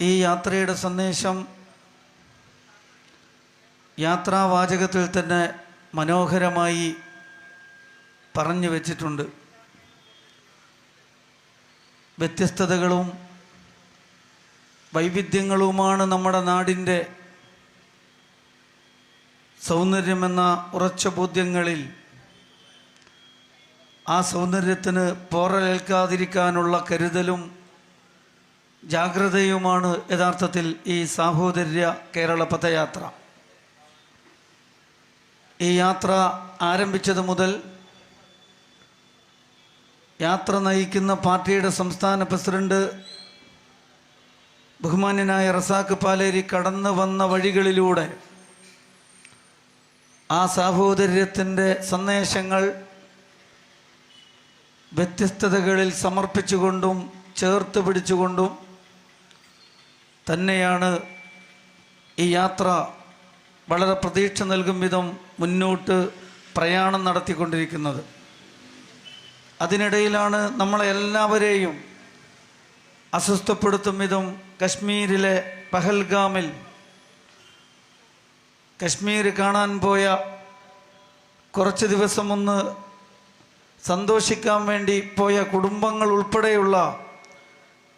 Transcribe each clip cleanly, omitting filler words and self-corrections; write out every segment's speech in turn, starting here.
ഈ യാത്രയുടെ സന്ദേശം യാത്രാവാചകത്തിൽ തന്നെ മനോഹരമായി പറഞ്ഞു വച്ചിട്ടുണ്ട്. വ്യത്യസ്തതകളും വൈവിധ്യങ്ങളുമാണ് നമ്മുടെ നാടിൻ്റെ സൗന്ദര്യമെന്ന ഉറച്ച ബോധ്യങ്ങളിൽ ആ സൗന്ദര്യത്തിന് പോറലേൽക്കാതിരിക്കാനുള്ള കരുതലും ജാഗ്രതയുമാണ് യഥാർത്ഥത്തിൽ ഈ സാഹോദര്യ കേരള പദയാത്ര. ഈ യാത്ര ആരംഭിച്ചത് മുതൽ യാത്ര നയിക്കുന്ന പാർട്ടിയുടെ സംസ്ഥാന പ്രസിഡന്റ് ബഹുമാന്യനായ റസാഖ് പാലേരി കടന്നു വന്ന വഴികളിലൂടെ ആ സാഹോദര്യത്തിൻ്റെ സന്ദേശങ്ങൾ വ്യത്യസ്തതകളിൽ സമർപ്പിച്ചുകൊണ്ടും ചേർത്ത് പിടിച്ചുകൊണ്ടും തന്നെയാണ് ഈ യാത്ര വളരെ പ്രതീക്ഷ നൽകും വിധം മുന്നോട്ട് പ്രയാണം നടത്തിക്കൊണ്ടിരിക്കുന്നത്. അതിനിടയിലാണ് നമ്മളെല്ലാവരെയും അസ്വസ്ഥപ്പെടുത്തും വിധം കശ്മീരിലെ പഹൽഗാമിൽ കശ്മീർ കാണാൻ പോയ കുറച്ച് ദിവസം ഒന്ന് സന്തോഷിക്കാൻ വേണ്ടി പോയ കുടുംബങ്ങൾ ഉൾപ്പെടെയുള്ള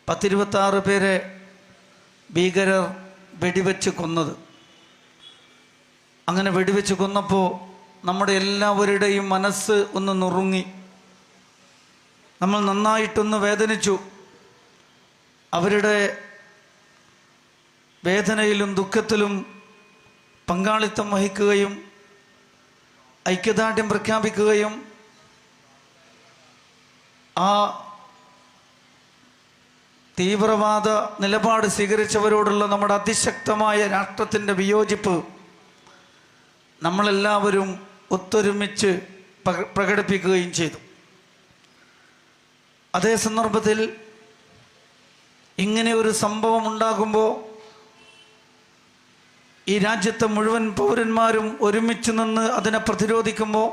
10-26 പേരെ ഭീകരർ വെടിവെച്ച് കൊന്നത്. അങ്ങനെ വെടിവെച്ച് കൊന്നപ്പോൾ നമ്മുടെ എല്ലാവരുടെയും മനസ്സ് ഒന്ന് നുറുങ്ങി. നമ്മൾ നന്നായിട്ടൊന്ന് വേദനിച്ചു. അവരുടെ വേദനയിലും ദുഃഖത്തിലും പങ്കാളിത്തം വഹിക്കുകയും ഐക്യദാർഢ്യം പ്രഖ്യാപിക്കുകയും ആ തീവ്രവാദ നിലപാട് സ്വീകരിച്ചവരോടുള്ള നമ്മുടെ അതിശക്തമായ രാഷ്ട്രത്തിൻ്റെ വിയോജിപ്പ് നമ്മളെല്ലാവരും ഒത്തൊരുമിച്ച് പ്രകടിപ്പിക്കുകയും ചെയ്തു. അതേ സന്ദർഭത്തിൽ ഇങ്ങനെ ഒരു സംഭവം ഉണ്ടാകുമ്പോൾ ഈ രാജ്യത്തെ മുഴുവൻ പൗരന്മാരും ഒരുമിച്ച് നിന്ന് അതിനെ പ്രതിരോധിക്കുമ്പോൾ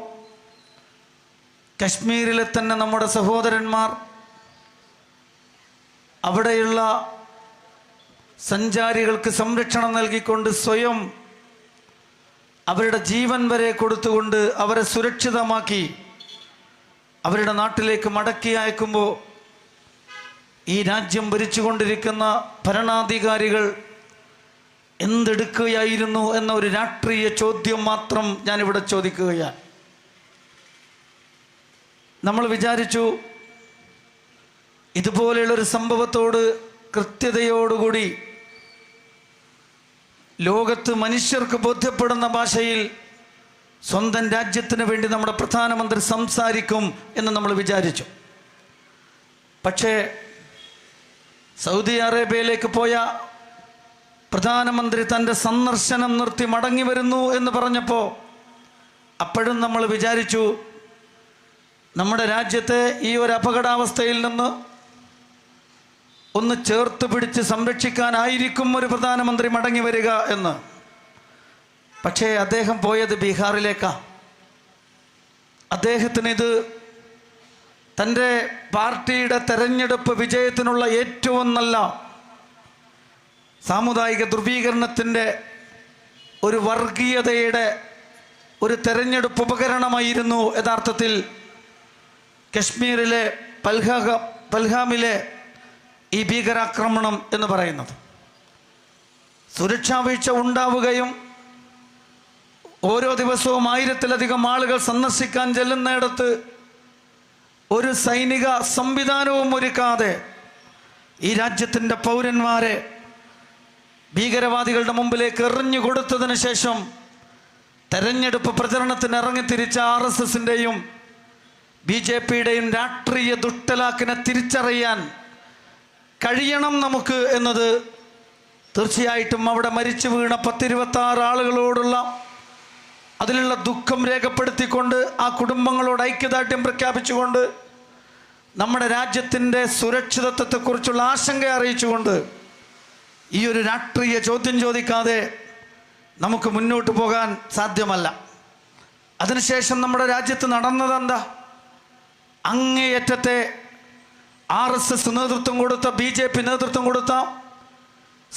കശ്മീരിലെ തന്നെ നമ്മുടെ സഹോദരന്മാർ അവിടെയുള്ള സഞ്ചാരികൾക്ക് സംരക്ഷണം നൽകിക്കൊണ്ട് സ്വയം അവരുടെ ജീവൻ വരെ കൊടുത്തുകൊണ്ട് അവരെ സുരക്ഷിതമാക്കി അവരുടെ നാട്ടിലേക്ക് മടക്കി അയക്കുമ്പോൾ ഈ രാജ്യം ഭരിച്ചുകൊണ്ടിരിക്കുന്ന ഭരണാധികാരികൾ എന്തെടുക്കുകയായിരുന്നു എന്ന ഒരു രാഷ്ട്രീയ ചോദ്യം മാത്രം ഞാനിവിടെ ചോദിക്കുകയാണ്. നമ്മൾ വിചാരിച്ചു ഇതുപോലെയുള്ളൊരു സംഭവത്തോട് കൃത്യതയോടുകൂടി ലോകത്ത് മനുഷ്യർക്ക് ബോധ്യപ്പെടുന്ന ഭാഷയിൽ സ്വന്തം രാജ്യത്തിന് വേണ്ടി നമ്മുടെ പ്രധാനമന്ത്രി സംസാരിക്കും എന്ന് നമ്മൾ വിചാരിച്ചു. പക്ഷേ സൗദി അറേബ്യയിലേക്ക് പോയ പ്രധാനമന്ത്രി തൻ്റെ സന്ദർശനം നിർത്തി മടങ്ങി വരുന്നു എന്ന് പറഞ്ഞപ്പോൾ അപ്പോഴും നമ്മൾ വിചാരിച്ചു നമ്മുടെ രാജ്യത്തെ ഈ ഒരു അപകടാവസ്ഥയിൽ നിന്ന് ഒന്ന് ചേർത്ത് പിടിച്ച് സംരക്ഷിക്കാനായിരിക്കും ഒരു പ്രധാനമന്ത്രി മടങ്ങി വരിക എന്ന്. പക്ഷേ അദ്ദേഹം പോയത് ബീഹാറിലേക്കാണ്. അദ്ദേഹത്തിന് ഇത് തൻ്റെ പാർട്ടിയുടെ തെരഞ്ഞെടുപ്പ് വിജയത്തിനുള്ള ഏറ്റവും നല്ല സാമുദായിക ധ്രുവീകരണത്തിൻ്റെ ഒരു വർഗീയതയുടെ ഒരു തെരഞ്ഞെടുപ്പ് ഉപകരണമായിരുന്നു യഥാർത്ഥത്തിൽ കശ്മീരിലെ പൽഗാമിലെ ഈ ഭീകരാക്രമണം എന്ന് പറയുന്നത്. സുരക്ഷാ വീഴ്ച ഉണ്ടാവുകയും ഓരോ ദിവസവും 1000-ലധികം ആളുകൾ സന്ദർശിക്കാൻ ചെല്ലുന്നിടത്ത് ഒരു സൈനിക സംവിധാനവും ഒരുക്കാതെ ഈ രാജ്യത്തിൻ്റെ പൗരന്മാരെ ഭീകരവാദികളുടെ മുമ്പിലേക്ക് എറിഞ്ഞു കൊടുത്തതിന് ശേഷം തെരഞ്ഞെടുപ്പ് പ്രചരണത്തിന് ഇറങ്ങിത്തിരിച്ച RSSൻ്റെയും BJPയുടെയും രാഷ്ട്രീയ ദുഷ്ടലാക്കിനെ തിരിച്ചറിയാൻ കഴിയണം നമുക്ക് എന്നത് തീർച്ചയായിട്ടും അവിടെ മരിച്ചു വീണ 10-26 ആളുകളോടുള്ള അതിലുള്ള ദുഃഖം രേഖപ്പെടുത്തിക്കൊണ്ട് ആ കുടുംബങ്ങളോട് ഐക്യദാർഢ്യം പ്രഖ്യാപിച്ചുകൊണ്ട് നമ്മുടെ രാജ്യത്തിൻ്റെ സുരക്ഷിതത്വത്തെക്കുറിച്ചുള്ള ആശങ്ക അറിയിച്ചുകൊണ്ട് ഈ ഒരു രാഷ്ട്രീയ ചോദ്യം ചോദിക്കാതെ നമുക്ക് മുന്നോട്ട് പോകാൻ സാധ്യമല്ല. അതിനുശേഷം നമ്മുടെ രാജ്യത്ത് നടന്നതെന്താ? അങ്ങേയറ്റത്തെ RSS നേതൃത്വം കൊടുത്ത BJP നേതൃത്വം കൊടുത്ത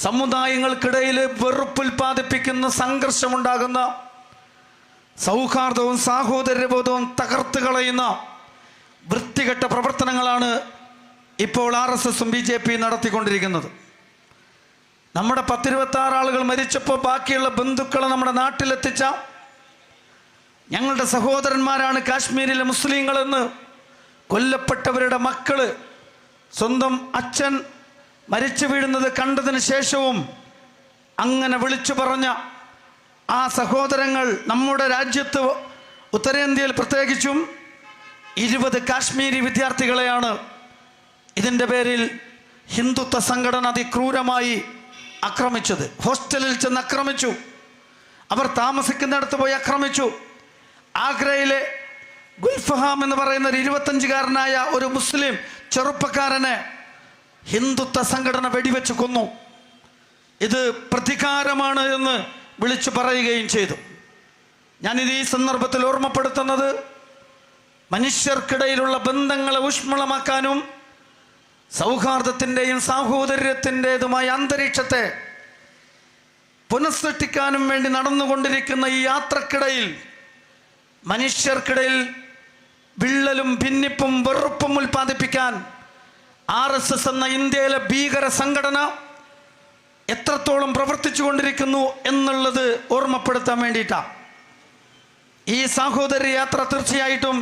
സമുദായങ്ങൾക്കിടയിൽ വെറുപ്പുൽപാദിപ്പിക്കുന്ന, സംഘർഷമുണ്ടാകുന്ന, സൗഹാർദ്ദവും സാഹോദര്യബോധവും തകർത്ത് കളയുന്ന വൃത്തികെട്ട പ്രവർത്തനങ്ങളാണ് ഇപ്പോൾ RSSഉം BJP നടത്തിക്കൊണ്ടിരിക്കുന്നത്. നമ്മുടെ 10-26 ആളുകൾ മരിച്ചപ്പോൾ ബാക്കിയുള്ള ബന്ധുക്കളെ നമ്മുടെ നാട്ടിലെത്തിച്ച ഞങ്ങളുടെ സഹോദരന്മാരാണ് കാശ്മീരിലെ മുസ്ലിങ്ങളെന്ന് കൊല്ലപ്പെട്ടവരുടെ മക്കള് സ്വന്തം അച്ഛൻ മരിച്ചു വീഴുന്നത് കണ്ടതിന് ശേഷവും അങ്ങനെ വിളിച്ചു പറഞ്ഞ ആ സഹോദരങ്ങൾ നമ്മുടെ രാജ്യത്ത്, ഉത്തരേന്ത്യയിൽ പ്രത്യേകിച്ചും 20 കാശ്മീരി വിദ്യാർത്ഥികളെയാണ് ഇതിൻ്റെ പേരിൽ ഹിന്ദുത്വ സംഘടന അതിക്രൂരമായി ആക്രമിച്ചത്. ഹോസ്റ്റലിൽ ചെന്ന് ആക്രമിച്ചു, അവർ താമസിക്കുന്നിടത്ത് പോയി ആക്രമിച്ചു. ആഗ്രയിലെ ഗുൽഫഹാം എന്ന് പറയുന്ന ഒരു 25-കാരനായ ഒരു മുസ്ലിം ചെറുപ്പക്കാരനെ ഹിന്ദുത്വ സംഘടന വെടിവെച്ച് കൊന്നു. ഇത് പ്രതികാരമാണ് എന്ന് വിളിച്ചു പറയുകയും ചെയ്തു. ഞാനിത് ഈ സന്ദർഭത്തിൽ ഓർമ്മപ്പെടുത്തുന്നത് മനുഷ്യർക്കിടയിലുള്ള ബന്ധങ്ങളെ ഊഷ്മളമാക്കാനും സൗഹാർദ്ദത്തിൻ്റെയും സാഹോദര്യത്തിൻ്റെതുമായ അന്തരീക്ഷത്തെ പുനഃസൃഷ്ടിക്കാനും വേണ്ടി നടന്നുകൊണ്ടിരിക്കുന്ന ഈ യാത്രക്കിടയിൽ മനുഷ്യർക്കിടയിൽ വിള്ളലും ഭിന്നിപ്പും വെറുപ്പും ഉൽപ്പാദിപ്പിക്കാൻ RSS എന്ന ഇന്ത്യയിലെ ഭീകര സംഘടന എത്രത്തോളം പ്രവർത്തിച്ചു കൊണ്ടിരിക്കുന്നു എന്നുള്ളത് ഓർമ്മപ്പെടുത്താൻ വേണ്ടിയിട്ടാണ്. ഈ സാഹോദര്യ യാത്ര തീർച്ചയായിട്ടും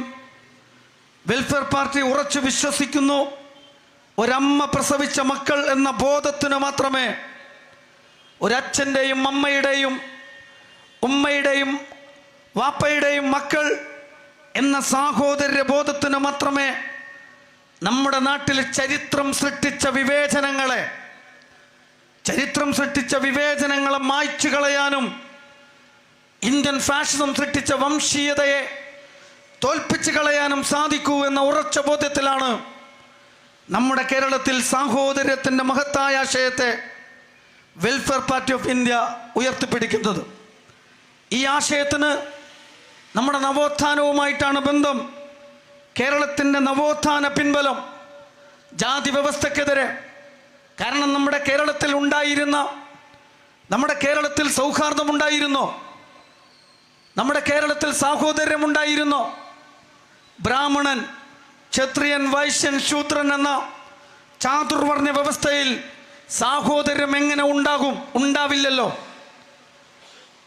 വെൽഫെയർ പാർട്ടി ഉറച്ചു വിശ്വസിക്കുന്നു. ഒരമ്മ പ്രസവിച്ച മക്കൾ എന്ന ബോധത്തിന് മാത്രമേ, ഒരച്ഛൻ്റെയും അമ്മയുടെയും ഉമ്മയുടെയും വാപ്പയുടെയും മക്കൾ എന്ന സാഹോദര്യ ബോധത്തിന് മാത്രമേ നമ്മുടെ നാട്ടിൽ ചരിത്രം സൃഷ്ടിച്ച വിവേചനങ്ങളെ മായ്ച്ചു കളയാനും ഇന്ത്യൻ ഫാഷിസം സൃഷ്ടിച്ച വംശീയതയെ തോൽപ്പിച്ചു കളയാനും സാധിക്കൂ എന്ന ഉറച്ച ബോധ്യത്തിലാണ് നമ്മുടെ കേരളത്തിൽ സാഹോദര്യത്തിൻ്റെ മഹത്തായ ആശയത്തെ വെൽഫെയർ പാർട്ടി ഓഫ് ഇന്ത്യ ഉയർത്തിപ്പിടിക്കുന്നത്. ഈ ആശയത്തിന് നമ്മുടെ നവോത്ഥാനവുമായിട്ടാണ് ബന്ധം. കേരളത്തിൻ്റെ നവോത്ഥാന പിൻബലം ജാതി വ്യവസ്ഥക്കെതിരെ, കാരണം നമ്മുടെ കേരളത്തിൽ സൗഹാർദ്ദമുണ്ടായിരുന്നോ? നമ്മുടെ കേരളത്തിൽ സാഹോദര്യമുണ്ടായിരുന്നോ? ബ്രാഹ്മണൻ, ക്ഷത്രിയൻ, വൈശ്യൻ, ശൂദ്രൻ എന്ന ചാതുർവർണ്ണ വ്യവസ്ഥയിൽ സാഹോദര്യം എങ്ങനെ ഉണ്ടാകും? ഉണ്ടാവില്ലല്ലോ.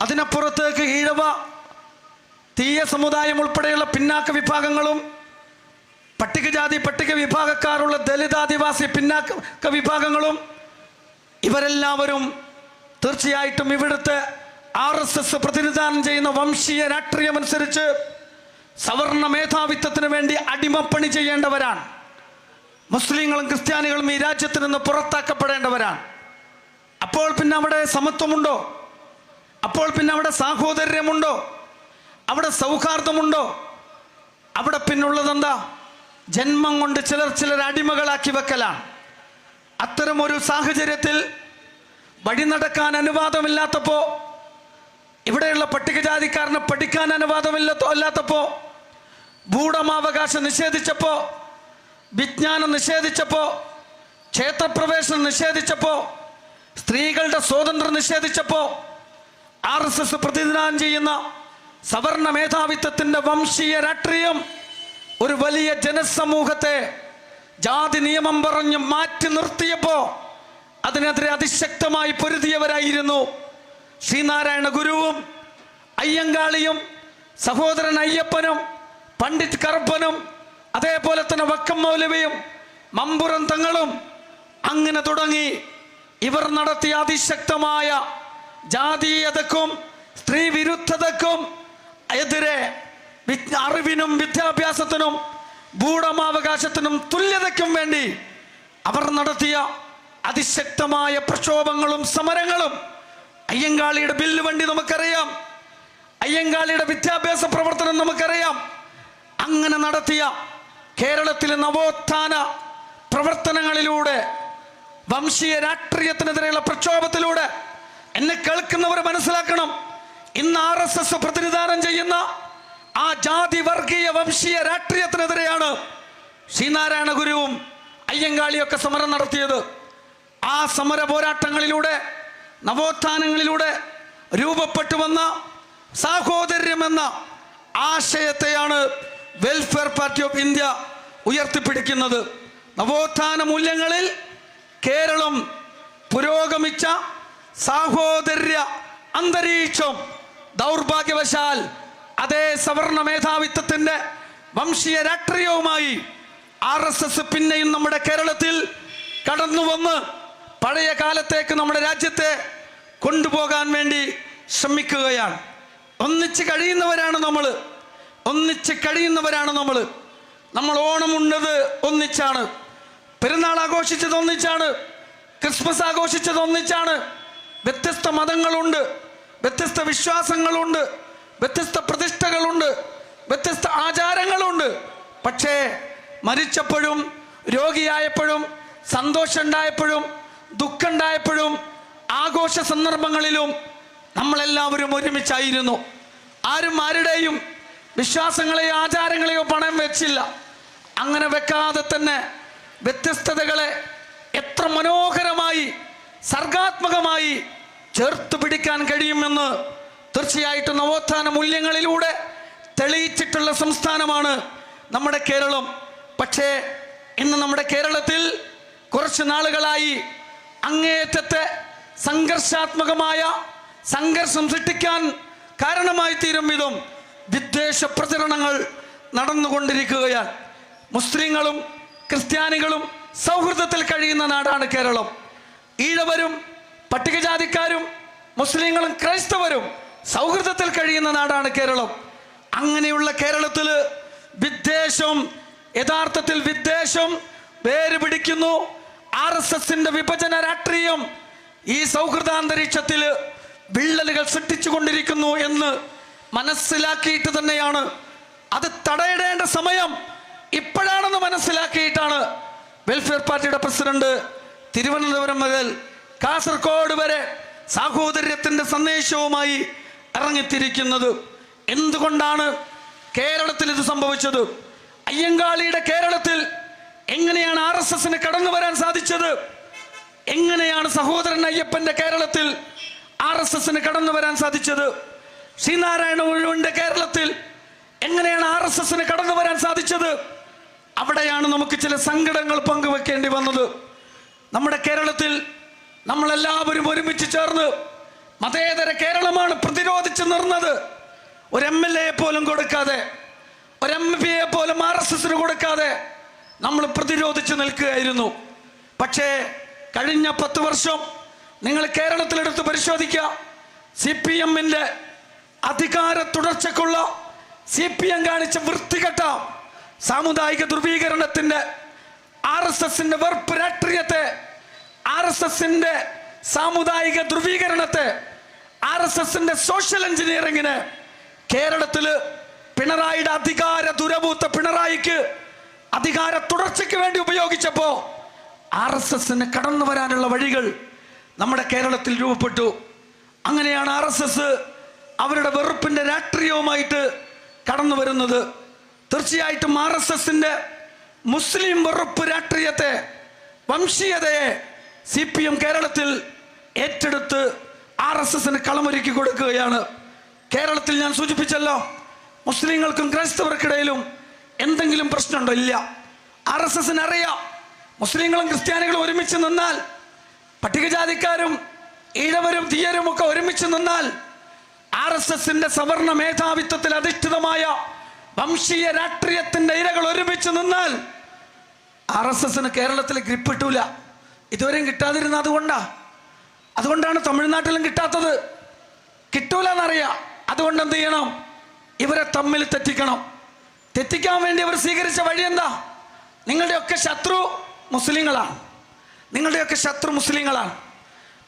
അതിനപ്പുറത്തേക്ക് ഈഴവ, തീയ സമുദായം ഉൾപ്പെടെയുള്ള പിന്നാക്ക വിഭാഗങ്ങളും പട്ടികജാതി പട്ടിക വിഭാഗക്കാരുള്ള ദലിതാദിവാസി പിന്നാക്ക വിഭാഗങ്ങളും ഇവരെല്ലാവരും തീർച്ചയായിട്ടും ഇവിടുത്തെ RSS പ്രതിനിധാനം ചെയ്യുന്ന വംശീയ രാഷ്ട്രീയമനുസരിച്ച് സവർണ മേധാവിത്വത്തിന് വേണ്ടി അടിമപ്പണി ചെയ്യേണ്ടവരാണ്. മുസ്ലിങ്ങളും ക്രിസ്ത്യാനികളും ഈ രാജ്യത്ത് നിന്ന് പുറത്താക്കപ്പെടേണ്ടവരാണ്. അപ്പോൾ പിന്നെ അവിടെ സമത്വമുണ്ടോ? അപ്പോൾ പിന്നെ അവിടെ സാഹോദര്യമുണ്ടോ? അവിടെ സൗഹാർദ്ദമുണ്ടോ? അവിടെ പിന്നുള്ളതെന്താ? ജന്മം കൊണ്ട് ചിലർ അടിമകളാക്കി വെക്കലാണ്. അത്തരമൊരു സാഹചര്യത്തിൽ വഴി നടക്കാൻ അനുവാദമില്ലാത്തപ്പോൾ, ഇവിടെയുള്ള പട്ടികജാതിക്കാരന് പഠിക്കാൻ അനുവാദമില്ലാത്തപ്പോൾ, ഭൂവുടമാവകാശം നിഷേധിച്ചപ്പോൾ, വിജ്ഞാനം നിഷേധിച്ചപ്പോൾ, ക്ഷേത്രപ്രവേശനം നിഷേധിച്ചപ്പോൾ, സ്ത്രീകളുടെ സ്വാതന്ത്ര്യം നിഷേധിച്ചപ്പോൾ RSS പ്രതിനിധാനം ചെയ്യുന്ന സവർണ മേധാവിത്വത്തിൻ്റെ വംശീയ രാഷ്ട്രീയം ഒരു വലിയ ജനസമൂഹത്തെ ജാതി നിയമം പറഞ്ഞ് മാറ്റി നിർത്തിയപ്പോൾ അതിനെതിരെ അതിശക്തമായി പൊരുതിയവരായിരുന്നു ശ്രീനാരായണ ഗുരുവും അയ്യങ്കാളിയും സഹോദരൻ അയ്യപ്പനും പണ്ഡിറ്റ് കറുപ്പനും അതേപോലെ തന്നെ വക്കം മൗലവിയും മമ്പുറം തങ്ങളും. അങ്ങനെ തുടങ്ങി ഇവർ നടത്തിയ അതിശക്തമായ ജാതീയതക്കും സ്ത്രീ വിരുദ്ധതക്കും എതിരെ അറിവിനും വിദ്യാഭ്യാസത്തിനും ഭൂവുടമാവകാശത്തിനും തുല്യതയ്ക്കും വേണ്ടി അവർ നടത്തിയ അതിശക്തമായ പ്രക്ഷോഭങ്ങളും സമരങ്ങളും, അയ്യങ്കാളിയുടെ ബില്ല് വണ്ടി നമുക്കറിയാം, അയ്യങ്കാളിയുടെ വിദ്യാഭ്യാസ പ്രവർത്തനം നമുക്കറിയാം. അങ്ങനെ നടത്തിയ കേരളത്തിലെ നവോത്ഥാന പ്രവർത്തനങ്ങളിലൂടെ, വംശീയ രാഷ്ട്രീയത്തിനെതിരെയുള്ള പ്രക്ഷോഭത്തിലൂടെ എന്നെ കേൾക്കുന്നവർ മനസ്സിലാക്കണം, ഇന്ന് RSS പ്രതിനിധാനം ചെയ്യുന്ന ആ ജാതി വർഗീയ വംശീയ രാഷ്ട്രീയത്തിനെതിരെയാണ് ശ്രീനാരായണ ഗുരുവും അയ്യങ്കാളിയൊക്കെ സമരം നടത്തിയത്. ആ സമര പോരാട്ടങ്ങളിലൂടെ നവോത്ഥാനങ്ങളിലൂടെ രൂപപ്പെട്ടു വന്ന സാഹോദര്യമെന്ന ആശയത്തെയാണ് വെൽഫെയർ പാർട്ടി ഓഫ് ഇന്ത്യ ഉയർത്തിപ്പിടിക്കുന്നത്. നവോത്ഥാന മൂല്യങ്ങളിൽ കേരളം പുരോഗമിച്ച സാഹോദര്യ അന്തരീക്ഷം ദൗർഭാഗ്യവശാൽ അതേ സവർണ മേധാവിത്വത്തിന്റെ വംശീയ രാഷ്ട്രീയവുമായി RSS പിന്നെയും നമ്മുടെ കേരളത്തിൽ കടന്നു വന്ന് പഴയ കാലത്തേക്ക് നമ്മുടെ രാജ്യത്തെ കൊണ്ടുപോകാൻ വേണ്ടി ശ്രമിക്കുകയാണ്. ഒന്നിച്ച് കഴിയുന്നവരാണ് നമ്മൾ. നമ്മൾ ഓണം ഉണ്ടത് ഒന്നിച്ചാണ്, പെരുന്നാൾ ആഘോഷിച്ചത് ഒന്നിച്ചാണ്, ക്രിസ്മസ് ആഘോഷിച്ചത് ഒന്നിച്ചാണ്. വ്യത്യസ്ത മതങ്ങളുണ്ട്, വ്യത്യസ്ത വിശ്വാസങ്ങളുണ്ട്, വ്യത്യസ്ത പ്രതിഷ്ഠകളുണ്ട്, വ്യത്യസ്ത ആചാരങ്ങളുണ്ട്. പക്ഷേ മരിച്ചപ്പോഴും രോഗിയായപ്പോഴും സന്തോഷമുണ്ടായപ്പോഴും ദുഃഖമുണ്ടായപ്പോഴും ആഘോഷ സന്ദർഭങ്ങളിലും നമ്മളെല്ലാവരും ഒരുമിച്ചായിരുന്നു. ആരും ആരുടെയും വിശ്വാസങ്ങളെയോ ആചാരങ്ങളെയോ പണയം വെച്ചില്ല. അങ്ങനെ വെക്കാതെ തന്നെ വ്യത്യസ്തതകളെ എത്ര മനോഹരമായി സർഗാത്മകമായി ചേർത്ത് പിടിക്കാൻ കഴിയുമെന്ന് തീർച്ചയായിട്ടും നവോത്ഥാന മൂല്യങ്ങളിലൂടെ തെളിയിച്ചിട്ടുള്ള സംസ്ഥാനമാണ് നമ്മുടെ കേരളം. പക്ഷേ ഇന്ന് നമ്മുടെ കേരളത്തിൽ കുറച്ച് നാളുകളായി അങ്ങേയറ്റത്തെ സംഘർഷാത്മകമായ സംഘർഷം സൃഷ്ടിക്കാൻ കാരണമായി തീരും വിധം വിദ്വേഷ പ്രചരണങ്ങൾ നടന്നുകൊണ്ടിരിക്കുകയാണ്. മുസ്ലിങ്ങളും ക്രിസ്ത്യാനികളും സൗഹൃദത്തിൽ കഴിയുന്ന നാടാണ് കേരളം. ഈഴവരും പട്ടികജാതിക്കാരും മുസ്ലിങ്ങളും ക്രൈസ്തവരും സൗഹൃദത്തിൽ കഴിയുന്ന നാടാണ് കേരളം. അങ്ങനെയുള്ള കേരളത്തിൽ യഥാർത്ഥത്തിൽ വിദ്വേഷം വേര് പിടിക്കുന്നു. RSSന്റെ വിഭജന രാഷ്ട്രീയം ഈ സൗഹൃദാന്തരീക്ഷത്തിൽ വിള്ളലുകൾ സൃഷ്ടിച്ചുകൊണ്ടിരിക്കുന്നു എന്ന് മനസ്സിലാക്കിയിട്ട് തന്നെയാണ് അത് തടയിടേണ്ട സമയം ഇപ്പോഴാണെന്ന് മനസ്സിലാക്കിയിട്ടാണ് വെൽഫെയർ പാർട്ടിയുടെ പ്രസിഡന്റ് തിരുവനന്തപുരം മുതൽ കാസർഗോഡ് വരെ സാഹോദര്യത്തിന്റെ സന്ദേശവുമായി ഇറങ്ങിത്തിരിക്കുന്നത്. എന്തുകൊണ്ടാണ് കേരളത്തിൽ ഇത് സംഭവിച്ചത്? അയ്യങ്കാളിയുടെ കേരളത്തിൽ എങ്ങനെയാണ് RSSന് കടന്നു വരാൻ സാധിച്ചത്? എങ്ങനെയാണ് സഹോദരൻ അയ്യപ്പന്റെ കേരളത്തിൽ RSSന് കടന്നു വരാൻ സാധിച്ചത്? ശ്രീനാരായണ ഗുരുവിന്റെ കേരളത്തിൽ എങ്ങനെയാണ് RSSന് കടന്നു വരാൻ സാധിച്ചത്? അവിടെയാണ് നമുക്ക് ചില സങ്കടങ്ങൾ പങ്കുവെക്കേണ്ടി വന്നത്. നമ്മുടെ കേരളത്തിൽ നമ്മളെല്ലാവരും ഒരുമിച്ച് ചേർന്ന് മതേതര കേരളമാണ് പ്രതിരോധിച്ച് നിർന്നത്. ഒരു MLA പോലും കൊടുക്കാതെ, ഒരു MP പോലും RSSന് കൊടുക്കാതെ നമ്മൾ പ്രതിരോധിച്ച് നിൽക്കുകയായിരുന്നു. പക്ഷേ കഴിഞ്ഞ 10 വർഷം നിങ്ങൾ കേരളത്തിലെടുത്ത് പരിശോധിക്കുക. CPMന്റെ അധികാര തുടർച്ചയ്ക്കുള്ള CPM കാണിച്ച വൃത്തികെട്ട സാമുദായിക ധ്രുവീകരണത്തിന്റെ RSSന്റെ വെറുപ്പ് രാഷ്ട്രീയത്തെ, RSSന്റെ സാമുദായിക ധ്രുവീകരണത്തെ, RSSന്റെ സോഷ്യൽ എഞ്ചിനീയറിംഗിനെ കേരളത്തില് പിണറായിയുടെ അധികാര ദുരഭൂത്ത പിണറായിക്ക് അധികാര തുടർച്ചയ്ക്ക് വേണ്ടി ഉപയോഗിച്ചപ്പോ RSSന് കടന്നു വരാനുള്ള വഴികൾ നമ്മുടെ കേരളത്തിൽ രൂപപ്പെട്ടു. അങ്ങനെയാണ് RSS അവരുടെ വെറുപ്പിന്റെ രാഷ്ട്രീയവുമായിട്ട് കടന്നു വരുന്നത്. തീർച്ചയായിട്ടും RSSന്റെ മുസ്ലിം വെറുപ്പ് രാഷ്ട്രീയത്തെ, വംശീയതയെ CPM കേരളത്തിൽ ഏറ്റെടുത്ത് RSSന് കളമൊരുക്കി കൊടുക്കുകയാണ്. കേരളത്തിൽ ഞാൻ സൂചിപ്പിച്ചല്ലോ, മുസ്ലിങ്ങൾക്കും ക്രൈസ്തവർക്കിടയിലും എന്തെങ്കിലും പ്രശ്നമുണ്ടോ? ഇല്ല. RSSന് അറിയാം, മുസ്ലിങ്ങളും ക്രിസ്ത്യാനികളും ഒരുമിച്ച് നിന്നാൽ, പട്ടികജാതിക്കാരും ഈഴവരും തീയരും ഒക്കെ ഒരുമിച്ച് നിന്നാൽ, RSSന്റെ സവർണ മേധാവിത്വത്തിൽ അധിഷ്ഠിതമായ വംശീയ രാഷ്ട്രീയത്തിന്റെ ഇരകൾ ഒരുമിച്ച് നിന്നാൽ RSSന് കേരളത്തിൽ ഗ്രിപ്പ് കിട്ടൂല. ഇതുവരെയും കിട്ടാതിരുന്ന അതുകൊണ്ടാണ് തമിഴ്നാട്ടിലും കിട്ടാത്തത്. കിട്ടൂല എന്നറിയാം. അതുകൊണ്ട് എന്ത് ചെയ്യണം? ഇവരെ തമ്മിൽ തെറ്റിക്കാൻ വേണ്ടി അവർ സ്വീകരിച്ച വഴി എന്താ? നിങ്ങളുടെയൊക്കെ ശത്രു മുസ്ലിങ്ങളാണ്.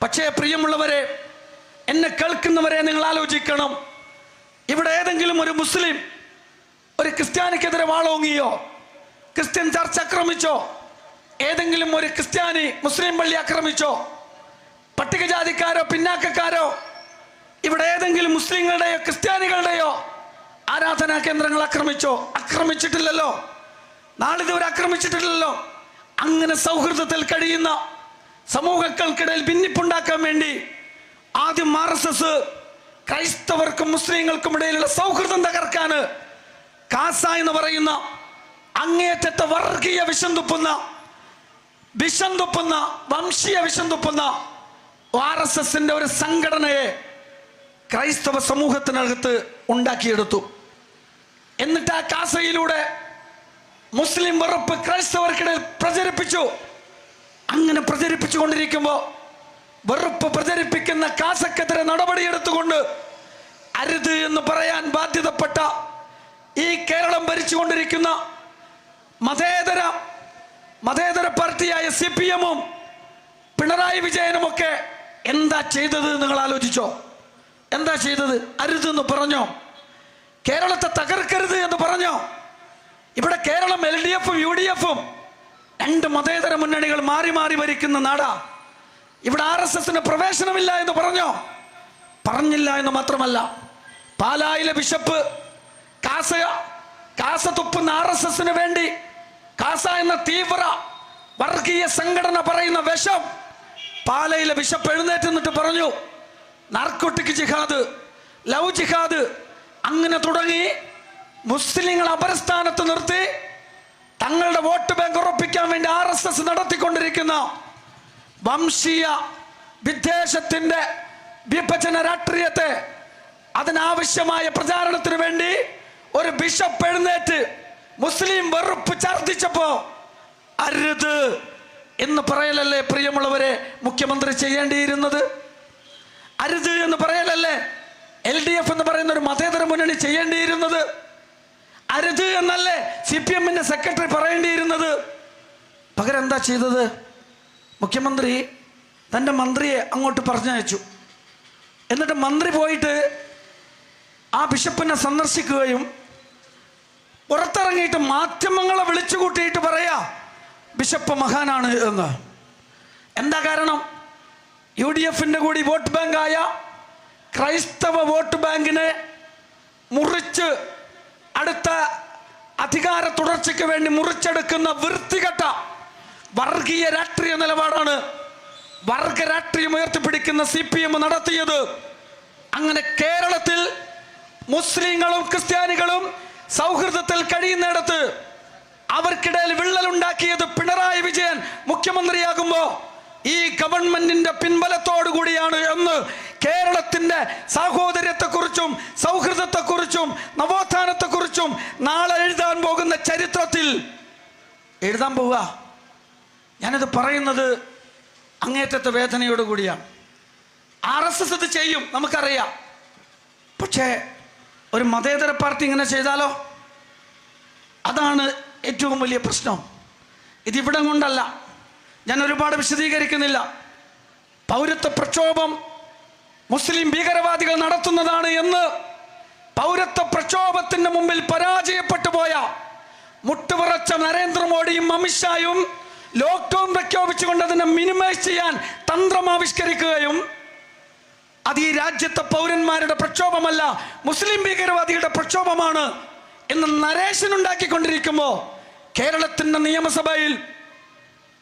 പക്ഷേ പ്രിയമുള്ളവരെ, എന്നെ കേൾക്കുന്നവരെ, നിങ്ങൾ ആലോചിക്കണം. ഇവിടെ ഏതെങ്കിലും ഒരു മുസ്ലിം ഒരു ക്രിസ്ത്യാനിക്കെതിരെ വാളോങ്ങിയോ? Christian church ആക്രമിച്ചോ? ഏതെങ്കിലും ഒരു ക്രിസ്ത്യാനി മുസ്ലിം പള്ളി ആക്രമിച്ചോ? പട്ടികജാതിക്കാരോ പിന്നാക്കക്കാരോ ഇവിടെ ഏതെങ്കിലും മുസ്ലിങ്ങളുടെയോ ക്രിസ്ത്യാനികളുടെയോ ആരാധനാ കേന്ദ്രങ്ങൾ ആക്രമിച്ചോ? ആക്രമിച്ചിട്ടില്ലല്ലോ. നാളിതുവരെ ആക്രമിച്ചിട്ടില്ലല്ലോ. അങ്ങനെ സൗഹൃദത്തിൽ കഴിയുന്ന സമൂഹങ്ങൾക്കിടയിൽ ഭിന്നിപ്പുണ്ടാക്കാൻ വേണ്ടി ആദ്യം RSS ക്രൈസ്തവർക്കും മുസ്ലിങ്ങൾക്കും ഇടയിലുള്ള സൗഹൃദം തകർക്കാന് കാസ എന്ന് പറയുന്ന അങ്ങേറ്റത്തെ വർഗീയ വിഷന്തുപ്പുന്ന വംശീയ വിഷന്തുപ്പുന്ന RSSന്റെ ഒരു സംഘടനയെ ക്രൈസ്തവ സമൂഹത്തിനകത്ത് ഉണ്ടാക്കിയെടുത്തു. എന്നിട്ട് ആ കാസയിലൂടെ മുസ്ലിം വെറുപ്പ് ക്രൈസ്തവർക്കിടയിൽ പ്രചരിപ്പിച്ചു. അങ്ങനെ പ്രചരിപ്പിച്ചുകൊണ്ടിരിക്കുമ്പോൾ വെറുപ്പ് പ്രചരിപ്പിക്കുന്ന കാസക്കെതിരെ നടപടിയെടുത്തുകൊണ്ട് അരുത് എന്ന് പറയാൻ ബാധ്യതപ്പെട്ട ഈ കേരളം ഭരിച്ചുകൊണ്ടിരിക്കുന്ന മതേതര പാർട്ടിയായ CPM-ഉം പിണറായി വിജയനുമൊക്കെ എന്താ ചെയ്തത് നിങ്ങൾ ആലോചിച്ചോ? എന്താ ചെയ്തത്? അരുതെന്ന് പറഞ്ഞോ? കേരളത്തെ തകർക്കരുത് എന്ന് പറഞ്ഞോ? ഇവിടെ കേരളം LDF-ഉം UDF-ഉം രണ്ട് മതേതര മുന്നണികൾ മാറി മാറി ഭരിക്കുന്ന നാടാ. ഇവിടെ RSSന് പ്രവേശനമില്ല എന്ന് പറഞ്ഞോ? പറഞ്ഞില്ല എന്ന് മാത്രമല്ല, പാലായിലെ ബിഷപ്പ് കാസ തുപ്പുന്ന RSSന് വേണ്ടി കാസ എന്ന തീവ്ര വർഗീയ സംഘടന പറയുന്ന വിഷം പാലയിലെ ബിഷപ്പ് എഴുന്നേറ്റ് നിന്നിട്ട് പറഞ്ഞു, നാർക്കോട്ടിക് ജിഹാദ്, ലവ് ജിഹാദ്, അങ്ങനെ തുടങ്ങി മുസ്ലിങ്ങൾ അപരസ്ഥാനത്ത് നിർത്തി തങ്ങളുടെ വോട്ട് ബാങ്ക് ഉറപ്പിക്കാൻ വേണ്ടി RSS നടത്തിക്കൊണ്ടിരിക്കുന്ന വംശീയ വിദ്വേഷത്തിന്റെ വിഭജന രാഷ്ട്രീയത്തെ അതിനാവശ്യമായ പ്രചാരണത്തിന് വേണ്ടി ഒരു ബിഷപ്പ് എഴുന്നേറ്റ് മുസ്ലിം വെറുപ്പ് ഛർദ്ദിച്ചപ്പോ അരുത് എന്ന് പറയലല്ലേ പ്രിയമുള്ളവരെ മുഖ്യമന്ത്രി ചെയ്യേണ്ടിയിരുന്നത്? അരുത് എന്ന് പറയലല്ലേ LDF എന്ന് പറയുന്ന ഒരു മതേതര മുന്നണി ചെയ്യേണ്ടിയിരുന്നത്? അരുത് എന്നല്ലേ CPM-ന്റെ സെക്രട്ടറി പറയേണ്ടിയിരുന്നത്? പകരം എന്താ ചെയ്തത്? മുഖ്യമന്ത്രി തൻ്റെ മന്ത്രിയെ അങ്ങോട്ട് പറഞ്ഞയച്ചു. എന്നിട്ട് മന്ത്രി പോയിട്ട് ആ ബിഷപ്പിനെ സന്ദർശിക്കുകയും പുറത്തിറങ്ങിയിട്ട് മാധ്യമങ്ങളെ വിളിച്ചു കൂട്ടിയിട്ട് പറയാ ബിഷപ്പ് മഹാനാണ് എന്ന്. എന്താ കാരണം? UDF-ന്റെ കൂടി വോട്ട് ബാങ്കായ ക്രൈസ്തവ വോട്ട് ബാങ്കിനെ മുറിച്ച് അടുത്ത അധികാര തുടർച്ചയ്ക്ക് വേണ്ടി മുറിച്ചെടുക്കുന്ന വൃത്തികെട്ട വർഗീയ രാഷ്ട്രീയ നിലപാടാണ് വർഗ രാഷ്ട്രീയം ഉയർത്തിപ്പിടിക്കുന്ന CPM നടത്തിയത്. അങ്ങനെ കേരളത്തിൽ മുസ്ലിങ്ങളും ക്രിസ്ത്യാനികളും സൗഹൃദത്തിൽ കഴിയുന്നിടത്ത് അവർക്കിടയിൽ വിള്ളലുണ്ടാക്കിയത് പിണറായി വിജയൻ മുഖ്യമന്ത്രിയാകുമ്പോ ഈ ഗവൺമെന്റിന്റെ പിൻബലത്തോടു കൂടിയാണ് എന്ന് കേരളത്തിന്റെ സാഹോദര്യത്തെക്കുറിച്ചും സൗഹൃദത്തെക്കുറിച്ചും നവോത്ഥാനത്തെക്കുറിച്ചും നാളെ എഴുതാൻ പോകുന്ന ചരിത്രത്തിൽ എഴുതാൻ പോവുക. ഞാനിത് പറയുന്നത് അങ്ങേറ്റത്തെ വേദനയോട് കൂടിയാണ്. RSS ഇത് ചെയ്യും, നമുക്കറിയാം. പക്ഷേ ഒരു മതേതര പാർട്ടി ഇങ്ങനെ ചെയ്താലോ? അതാണ് ഏറ്റവും വലിയ പ്രശ്നം. ഇതിവിടം കൊണ്ടല്ല, ഞാൻ ഒരുപാട് വിശദീകരിക്കുന്നില്ല. പൗരത്വ പ്രക്ഷോഭം മുസ്ലിം ഭീകരവാദികൾ നടത്തുന്നതാണ് എന്ന് പൗരത്വ പ്രക്ഷോഭത്തിന്റെ മുമ്പിൽ പരാജയപ്പെട്ടു പോയ മുട്ടുവിറച്ച നരേന്ദ്രമോദിയും അമിത്ഷായും ലോക്ക്ഡൌൺ പ്രഖ്യാപിച്ചുകൊണ്ട് അതിനെ മിനിമൈസ് ചെയ്യാൻ തന്ത്രം ആവിഷ്കരിക്കുകയും അത് ഈ രാജ്യത്തെ പൗരന്മാരുടെ പ്രക്ഷോഭമല്ല, മുസ്ലിം ഭീകരവാദികളുടെ പ്രക്ഷോഭമാണ് എന്ന് നരേഷൻ ഉണ്ടാക്കിക്കൊണ്ടിരിക്കുമ്പോൾ കേരളത്തിന്റെ നിയമസഭയിൽ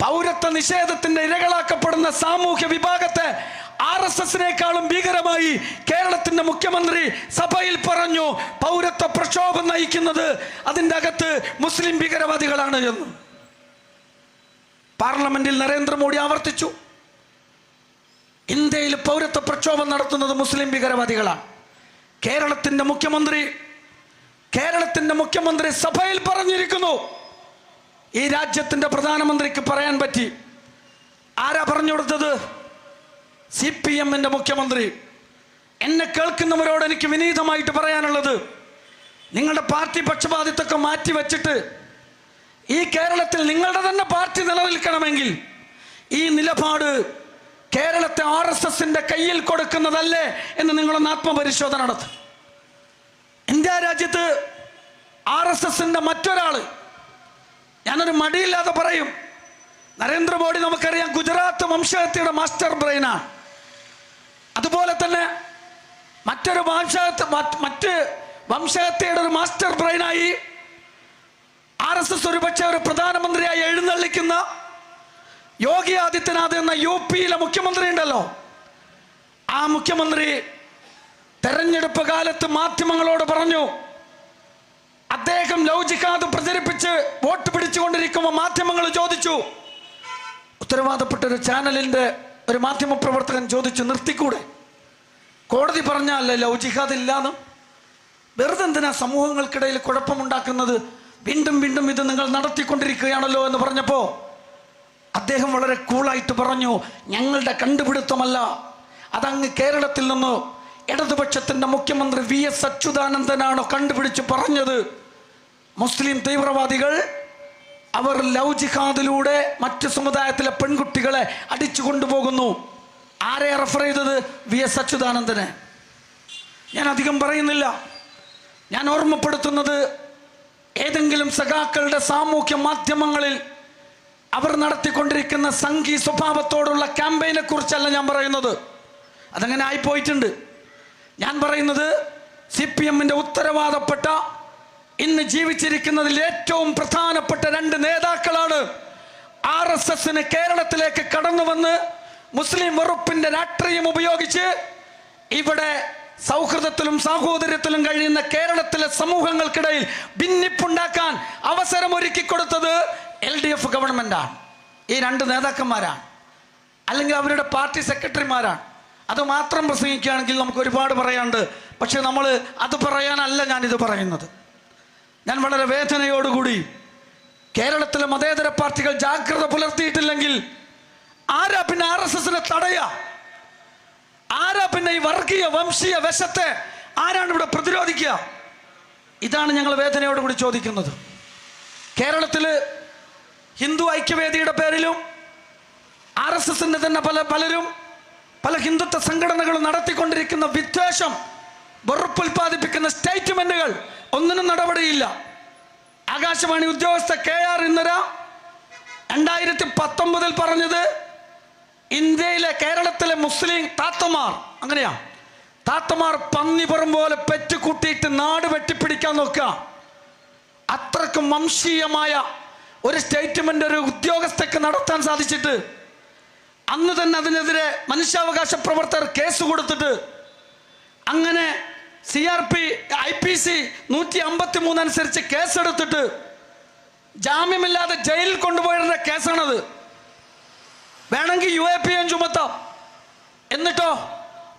പൗരത്വ നിഷേധത്തിന്റെ ഇരകളാക്കപ്പെടുന്ന സാമൂഹ്യ വിഭാഗത്തെ RSSനേക്കാളും ഭീകരമായി കേരളത്തിന്റെ മുഖ്യമന്ത്രി സഭയിൽ പറഞ്ഞു പൗരത്വ പ്രക്ഷോഭം നയിക്കുന്നത് അതിൻ്റെ അകത്ത് മുസ്ലിം ഭീകരവാദികളാണ് എന്ന്. പാർലമെന്റിൽ നരേന്ദ്രമോദി ആവർത്തിച്ചു, ഇന്ത്യയിൽ പൗരത്വ പ്രക്ഷോഭം നടത്തുന്നത് മുസ്ലിം ഭീകരവാദികളാണ്. കേരളത്തിന്റെ മുഖ്യമന്ത്രി സഭയിൽ പറഞ്ഞിരിക്കുന്നു. ഈ രാജ്യത്തിന്റെ പ്രധാനമന്ത്രിക്ക് പറയാൻ പറ്റി. ആരാ പറഞ്ഞു കൊടുത്തത്? CPM-ന്റെ മുഖ്യമന്ത്രി. എന്നെ കേൾക്കുന്നവരോട് എനിക്ക് വിനീതമായിട്ട് പറയാനുള്ളത്, നിങ്ങളുടെ പാർട്ടി പക്ഷപാതിത്വമൊക്കെ മാറ്റി വെച്ചിട്ട് ഈ കേരളത്തിൽ നിങ്ങളുടെ തന്നെ പാർട്ടി നിലനിൽക്കണമെങ്കിൽ ഈ നിലപാട് കേരളത്തെ RSSന്റെ കയ്യിൽ കൊടുക്കുന്നതല്ലേ എന്ന് നിങ്ങളൊന്ന് ആത്മപരിശോധന നടത്തും. ഇന്ത്യ രാജ്യത്ത് RSSന്റെ മറ്റൊരാള്, ഞാനൊരു മടിയില്ലാതെ പറയും, നരേന്ദ്രമോദി നമുക്കറിയാം ഗുജറാത്ത് വംശഹത്യയുടെ മാസ്റ്റർ ബ്രെയിനാണ്. അതുപോലെ തന്നെ മറ്റ് വംശഹത്യയുടെ ഒരു മാസ്റ്റർ ബ്രെയിനായി RSS ഒരുപക്ഷെ ഒരു പ്രധാനമന്ത്രിയായി എഴുന്നള്ളിക്കുന്ന യോഗി ആദിത്യനാഥ് എന്ന UP-യിലെ മുഖ്യമന്ത്രി ഉണ്ടല്ലോ, ആ മുഖ്യമന്ത്രി തെരഞ്ഞെടുപ്പ് കാലത്ത് മാധ്യമങ്ങളോട് പറഞ്ഞു, അദ്ദേഹം ലവ് ജിഹാദ് പ്രചരിപ്പിച്ച് വോട്ട് പിടിച്ചുകൊണ്ടിരിക്കുമ്പോൾ മാധ്യമങ്ങൾ ചോദിച്ചു, ഉത്തരവാദപ്പെട്ട ഒരു ചാനലിന്റെ ഒരു മാധ്യമ പ്രവർത്തകൻ ചോദിച്ചു, നിർത്തിക്കൂടെ? കോടതി പറഞ്ഞല്ലേ ലവ് ജിഹാദ് ഇല്ലാന്ന്? വെറുതെ എന്തിനാ സമൂഹങ്ങൾക്കിടയിൽ കുഴപ്പമുണ്ടാക്കുന്നത്? വീണ്ടും വീണ്ടും ഇത് നിങ്ങൾ നടത്തിക്കൊണ്ടിരിക്കുകയാണല്ലോ എന്ന് പറഞ്ഞപ്പോ അദ്ദേഹം വളരെ കൂളായിട്ട് പറഞ്ഞു, ഞങ്ങളുടെ കണ്ടുപിടുത്തമല്ല, അതങ്ങ് കേരളത്തിൽ നിന്ന് ഇടതുപക്ഷത്തിന്റെ മുഖ്യമന്ത്രി VS അച്യുതാനന്ദനാണ് കണ്ടുപിടിച്ച് പറഞ്ഞത്. മുസ്ലിം തീവ്രവാദികൾ അവർ ലവ് ജിഹാദിലൂടെ മറ്റു സമുദായത്തിലെ പെൺകുട്ടികളെ അടിച്ചു കൊണ്ടുപോകുന്നു. ആരെ റെഫർ ചെയ്തത്? VS അച്യുതാനന്ദനെ. ഞാൻ അധികം പറയുന്നില്ല. ഞാൻ ഓർമ്മപ്പെടുത്തുന്നത്, ഏതെങ്കിലും സഖാക്കളുടെ സാമൂഹ്യ മാധ്യമങ്ങളിൽ അവർ നടത്തിക്കൊണ്ടിരിക്കുന്ന സംഘീയ സ്വഭാവത്തോടുള്ള ക്യാമ്പയിനെ കുറിച്ചല്ല ഞാൻ പറയുന്നത്. അതങ്ങനെ ആയിപ്പോയിട്ടുണ്ട്. ഞാൻ പറയുന്നത് CPM-ന്റെ ഉത്തരവാദപ്പെട്ട ഇന്ന് ജീവിച്ചിരിക്കുന്നതിൽ ഏറ്റവും പ്രധാനപ്പെട്ട 2 നേതാക്കളാണ്. RSS-ന് കേരളത്തിലേക്ക് കടന്നു വന്ന് മുസ്ലിം വെറുപ്പിന്റെ രാഷ്ട്രീയം ഉപയോഗിച്ച് ഇവിടെ സൗഹൃദത്തിലും സാഹോദര്യത്തിലും കഴിയുന്ന കേരളത്തിലെ സമൂഹങ്ങൾക്കിടയിൽ ഭിന്നിപ്പുണ്ടാക്കാൻ അവസരം ഒരുക്കി കൊടുത്തത് LDF ഗവൺമെന്റാണ്. ഈ 2 നേതാക്കന്മാരാണ്, അല്ലെങ്കിൽ അവരുടെ പാർട്ടി സെക്രട്ടറിമാരാണ്. അത് മാത്രം പ്രസംഗിക്കുകയാണെങ്കിൽ നമുക്ക് ഒരുപാട് പറയാനുണ്ട്. പക്ഷെ നമ്മൾ അത് പറയാനല്ല ഞാനിത് പറയുന്നത്. ഞാൻ വളരെ വേദനയോടുകൂടി കേരളത്തിലെ മതേതര പാർട്ടികൾ ജാഗ്രത പുലർത്തിയിട്ടില്ലെങ്കിൽ ആരാ പിന്നെ RSS-നെ തടയുക? ആരാ പിന്നെ ഈ വർഗീയ വംശീയ വശത്തെ ആരാണ് ഇവിടെ പ്രതിരോധിക്കുക? ഇതാണ് ഞങ്ങൾ വേദനയോടുകൂടി ചോദിക്കുന്നത്. കേരളത്തില് ഹിന്ദു ഐക്യവേദിയുടെ പേരിലും RSS-ന്റെ തന്നെ പലരും പല ഹിന്ദുത്വ സംഘടനകളും നടത്തിക്കൊണ്ടിരിക്കുന്ന വിദ്വേഷം, വെറുപ്പുൽപാദിപ്പിക്കുന്ന സ്റ്റേറ്റ്മെന്റുകൾ ഒന്നിനും നടപടിയില്ല. ആകാശവാണി ഉദ്യോഗസ്ഥ KR ഇന്നര 2019 പറഞ്ഞത്, ഇന്ത്യയിലെ കേരളത്തിലെ മുസ്ലിം താത്തമാർ, അങ്ങനെയാ, താത്തമാർ പന്നിപുറം പോലെ പെറ്റുകൂട്ടിയിട്ട് നാട് വെട്ടിപ്പിടിക്കാൻ നോക്കുക. അത്രക്കും വംശീയമായ ഒരു സ്റ്റേറ്റ്മെന്റ് ഒരു ഉദ്യോഗസ്ഥക്ക് നടത്താൻ സാധിച്ചിട്ട് അന്ന് തന്നെ അതിനെതിരെ മനുഷ്യാവകാശ പ്രവർത്തകർ കേസ് കൊടുത്തിട്ട് അങ്ങനെ CRP IPC 153 അനുസരിച്ച് കേസെടുത്തിട്ട് ജാമ്യമില്ലാതെ ജയിലിൽ കൊണ്ടുപോയിരുന്ന കേസാണത്. വേണമെങ്കിൽ UAPN ചുമത്താം. എന്നിട്ടോ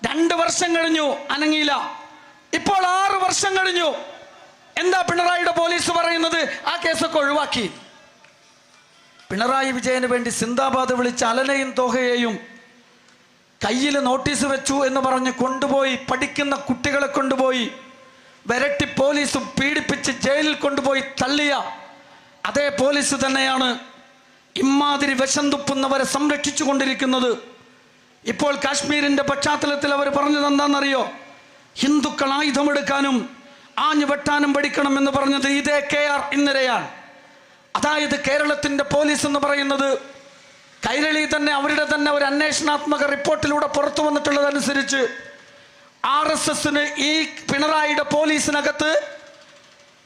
2 വർഷം കഴിഞ്ഞു, അനങ്ങിയില്ല. ഇപ്പോൾ 6 വർഷം കഴിഞ്ഞു. എന്താ പിണറായിയുടെ പോലീസ് പറയുന്നത്? ആ കേസൊക്കെ ഒഴിവാക്കി. പിണറായി വിജയന് വേണ്ടി സിന്ദാബാദ് വിളിച്ച അലനെയും തോഹയെയും കയ്യിൽ നോട്ടീസ് വെച്ചു എന്ന് പറഞ്ഞ് കൊണ്ടുപോയി പഠിക്കുന്ന കുട്ടികളെ കൊണ്ടുപോയി വരട്ടി പോലീസ് പീഡിപ്പിച്ച് ജയിലിൽ കൊണ്ടുപോയി തള്ളിയ അതേ പോലീസ് തന്നെയാണ് ഇമാതിരി വിഷം തുപ്പുന്നവരെ സംരക്ഷിച്ചു കൊണ്ടിരിക്കുന്നത്. ഇപ്പോൾ കാശ്മീരിന്റെ പശ്ചാത്തലത്തിൽ അവർ പറഞ്ഞത് എന്താണെന്നറിയോ? ഹിന്ദുക്കൾ ആയുധമെടുക്കാനും ആഞ്ഞു വെട്ടാനും പഠിക്കണം എന്ന് പറഞ്ഞത് ഇതേ KR ഇന്നരയാണ്. അതായത് കേരളത്തിന്റെ പോലീസ് എന്ന് പറയുന്നത് കൈരളി തന്നെ അവരുടെ തന്നെ ഒരു അന്വേഷണാത്മക റിപ്പോർട്ടിലൂടെ പുറത്തു വന്നിട്ടുള്ളതനുസരിച്ച് RSS-ന് ഈ പിണറായിയുടെ പോലീസിനകത്ത്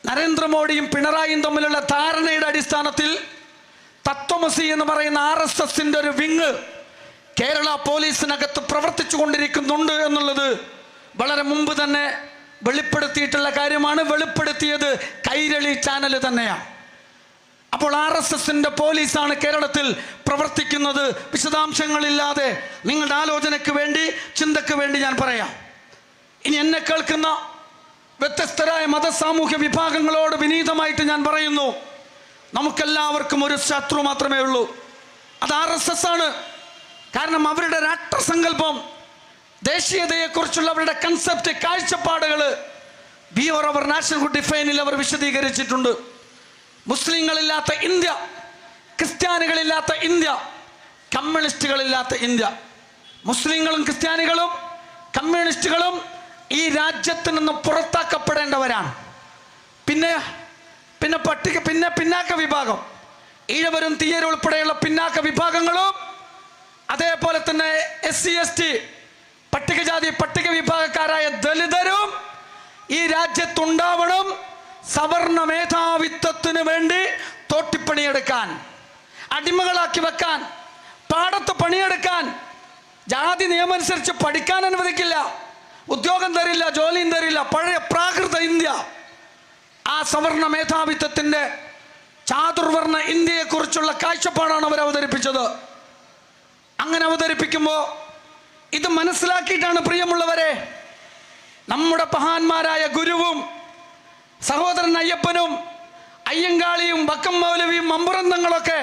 നരേന്ദ്രമോദിയും പിണറായിയും തമ്മിലുള്ള ധാരണയുടെ അടിസ്ഥാനത്തിൽ തത്വമസി എന്ന് പറയുന്ന RSS-ന്റെ ഒരു വിങ് കേരള പോലീസിനകത്ത് പ്രവർത്തിച്ചു കൊണ്ടിരിക്കുന്നുണ്ട് എന്നുള്ളത് വളരെ മുമ്പ് തന്നെ വെളിപ്പെടുത്തിയിട്ടുള്ള കാര്യമാണ്. വെളിപ്പെടുത്തിയത് കൈരളി ചാനൽ തന്നെയാണ്. അപ്പോൾ RSS-ന്റെ പോലീസാണ് കേരളത്തിൽ പ്രവർത്തിക്കുന്നത്. വിശദാംശങ്ങളില്ലാതെ നിങ്ങളുടെ ആലോചനയ്ക്ക് വേണ്ടി, ചിന്തയ്ക്ക് വേണ്ടി ഞാൻ പറയാം. ഇനി എന്നെ കേൾക്കുന്ന വ്യത്യസ്തരായ മതസാമൂഹ്യ വിഭാഗങ്ങളോട് വിനീതമായിട്ട് ഞാൻ പറയുന്നു, നമുക്കെല്ലാവർക്കും ഒരു ശത്രു മാത്രമേ ഉള്ളൂ, അത് RSS ആണ്. കാരണം അവരുടെ രാഷ്ട്രസങ്കല്പം, ദേശീയതയെക്കുറിച്ചുള്ള അവരുടെ കൺസെപ്റ്റ്, കാഴ്ചപ്പാടുകൾ ബിയോർ അവർ നാഷണൽ ഡിഫൈനിൽ അവർ വിശദീകരിച്ചിട്ടുണ്ട്. മുസ്ലിങ്ങളില്ലാത്ത ഇന്ത്യ, ക്രിസ്ത്യാനികളില്ലാത്ത ഇന്ത്യ, കമ്മ്യൂണിസ്റ്റുകളില്ലാത്ത ഇന്ത്യ. മുസ്ലിങ്ങളും ക്രിസ്ത്യാനികളും കമ്മ്യൂണിസ്റ്റുകളും ഈ രാജ്യത്ത് നിന്ന് പുറത്താക്കപ്പെടേണ്ടവരാണ്. പിന്നെ പിന്നാക്ക വിഭാഗം, ഈഴവരും തീയരും ഉൾപ്പെടെയുള്ള പിന്നാക്ക വിഭാഗങ്ങളും അതേപോലെ തന്നെ SC ST പട്ടികജാതി പട്ടിക വിഭാഗക്കാരായ ദലിതരും ഈ രാജ്യത്തുണ്ടാവണം. സവർണ മേധാവിത്വത്തിന് വേണ്ടി തോട്ടിപ്പണിയെടുക്കാൻ, അടിമകളാക്കി വെക്കാൻ, പാടത്ത് പണിയെടുക്കാൻ ജാതി നിയമമനുസരിച്ച് പഠിക്കാൻ അനുവദിക്കില്ല, ഉദ്യോഗം തരില്ല, ജോലിയും തരില്ല. പഴയ പ്രാകൃത ഇന്ത്യ, ആ സവർണ മേധാവിത്വത്തിൻ്റെ ചാതുർവർണ്ണ ഇന്ത്യയെക്കുറിച്ചുള്ള കാഴ്ചപ്പാടാണ് അവർ അവതരിപ്പിച്ചത്. അങ്ങനെ അവതരിപ്പിക്കുമ്പോൾ ഇത് മനസ്സിലാക്കിയിട്ടാണ് പ്രിയമുള്ളവരെ നമ്മുടെ മഹാന്മാരായ ഗുരുവും സഹോദരൻ അയ്യപ്പനും അയ്യങ്കാളിയും വക്കം മൗലവിയും മമ്പുറന്തങ്ങളൊക്കെ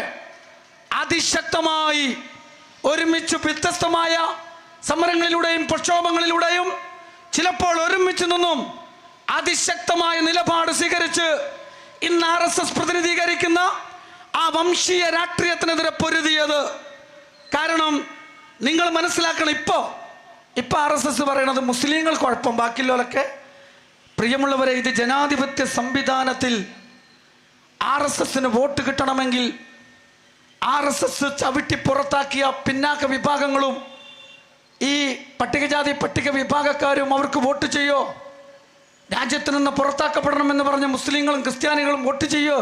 അതിശക്തമായി ഒരുമിച്ച് വ്യത്യസ്തമായ സമരങ്ങളിലൂടെയും പ്രക്ഷോഭങ്ങളിലൂടെയും ചിലപ്പോൾ ഒരുമിച്ച് നിന്നും അതിശക്തമായ നിലപാട് സ്വീകരിച്ച് ഇന്ന് RSS പ്രതിനിധീകരിക്കുന്ന ആ വംശീയ രാഷ്ട്രീയത്തിനെതിരെ പൊരുതിയത്. കാരണം നിങ്ങൾ മനസ്സിലാക്കണം, ഇപ്പോൾ RSS പറയണത് മുസ്ലിങ്ങൾ കുഴപ്പം, ബാക്കിയുള്ളവരൊക്കെ. പ്രിയമുള്ളവരെ, ഇത് ജനാധിപത്യ സംവിധാനത്തിൽ RSSന് വോട്ട് കിട്ടണമെങ്കിൽ RSS ചവിട്ടി പുറത്താക്കിയ പിന്നാക്ക വിഭാഗങ്ങളും ഈ പട്ടികജാതി പട്ടിക വിഭാഗക്കാരും അവർക്ക് വോട്ട് ചെയ്യോ? രാജ്യത്ത് നിന്ന് പുറത്താക്കപ്പെടണമെന്ന് പറഞ്ഞ മുസ്ലിങ്ങളും ക്രിസ്ത്യാനികളും വോട്ട് ചെയ്യോ?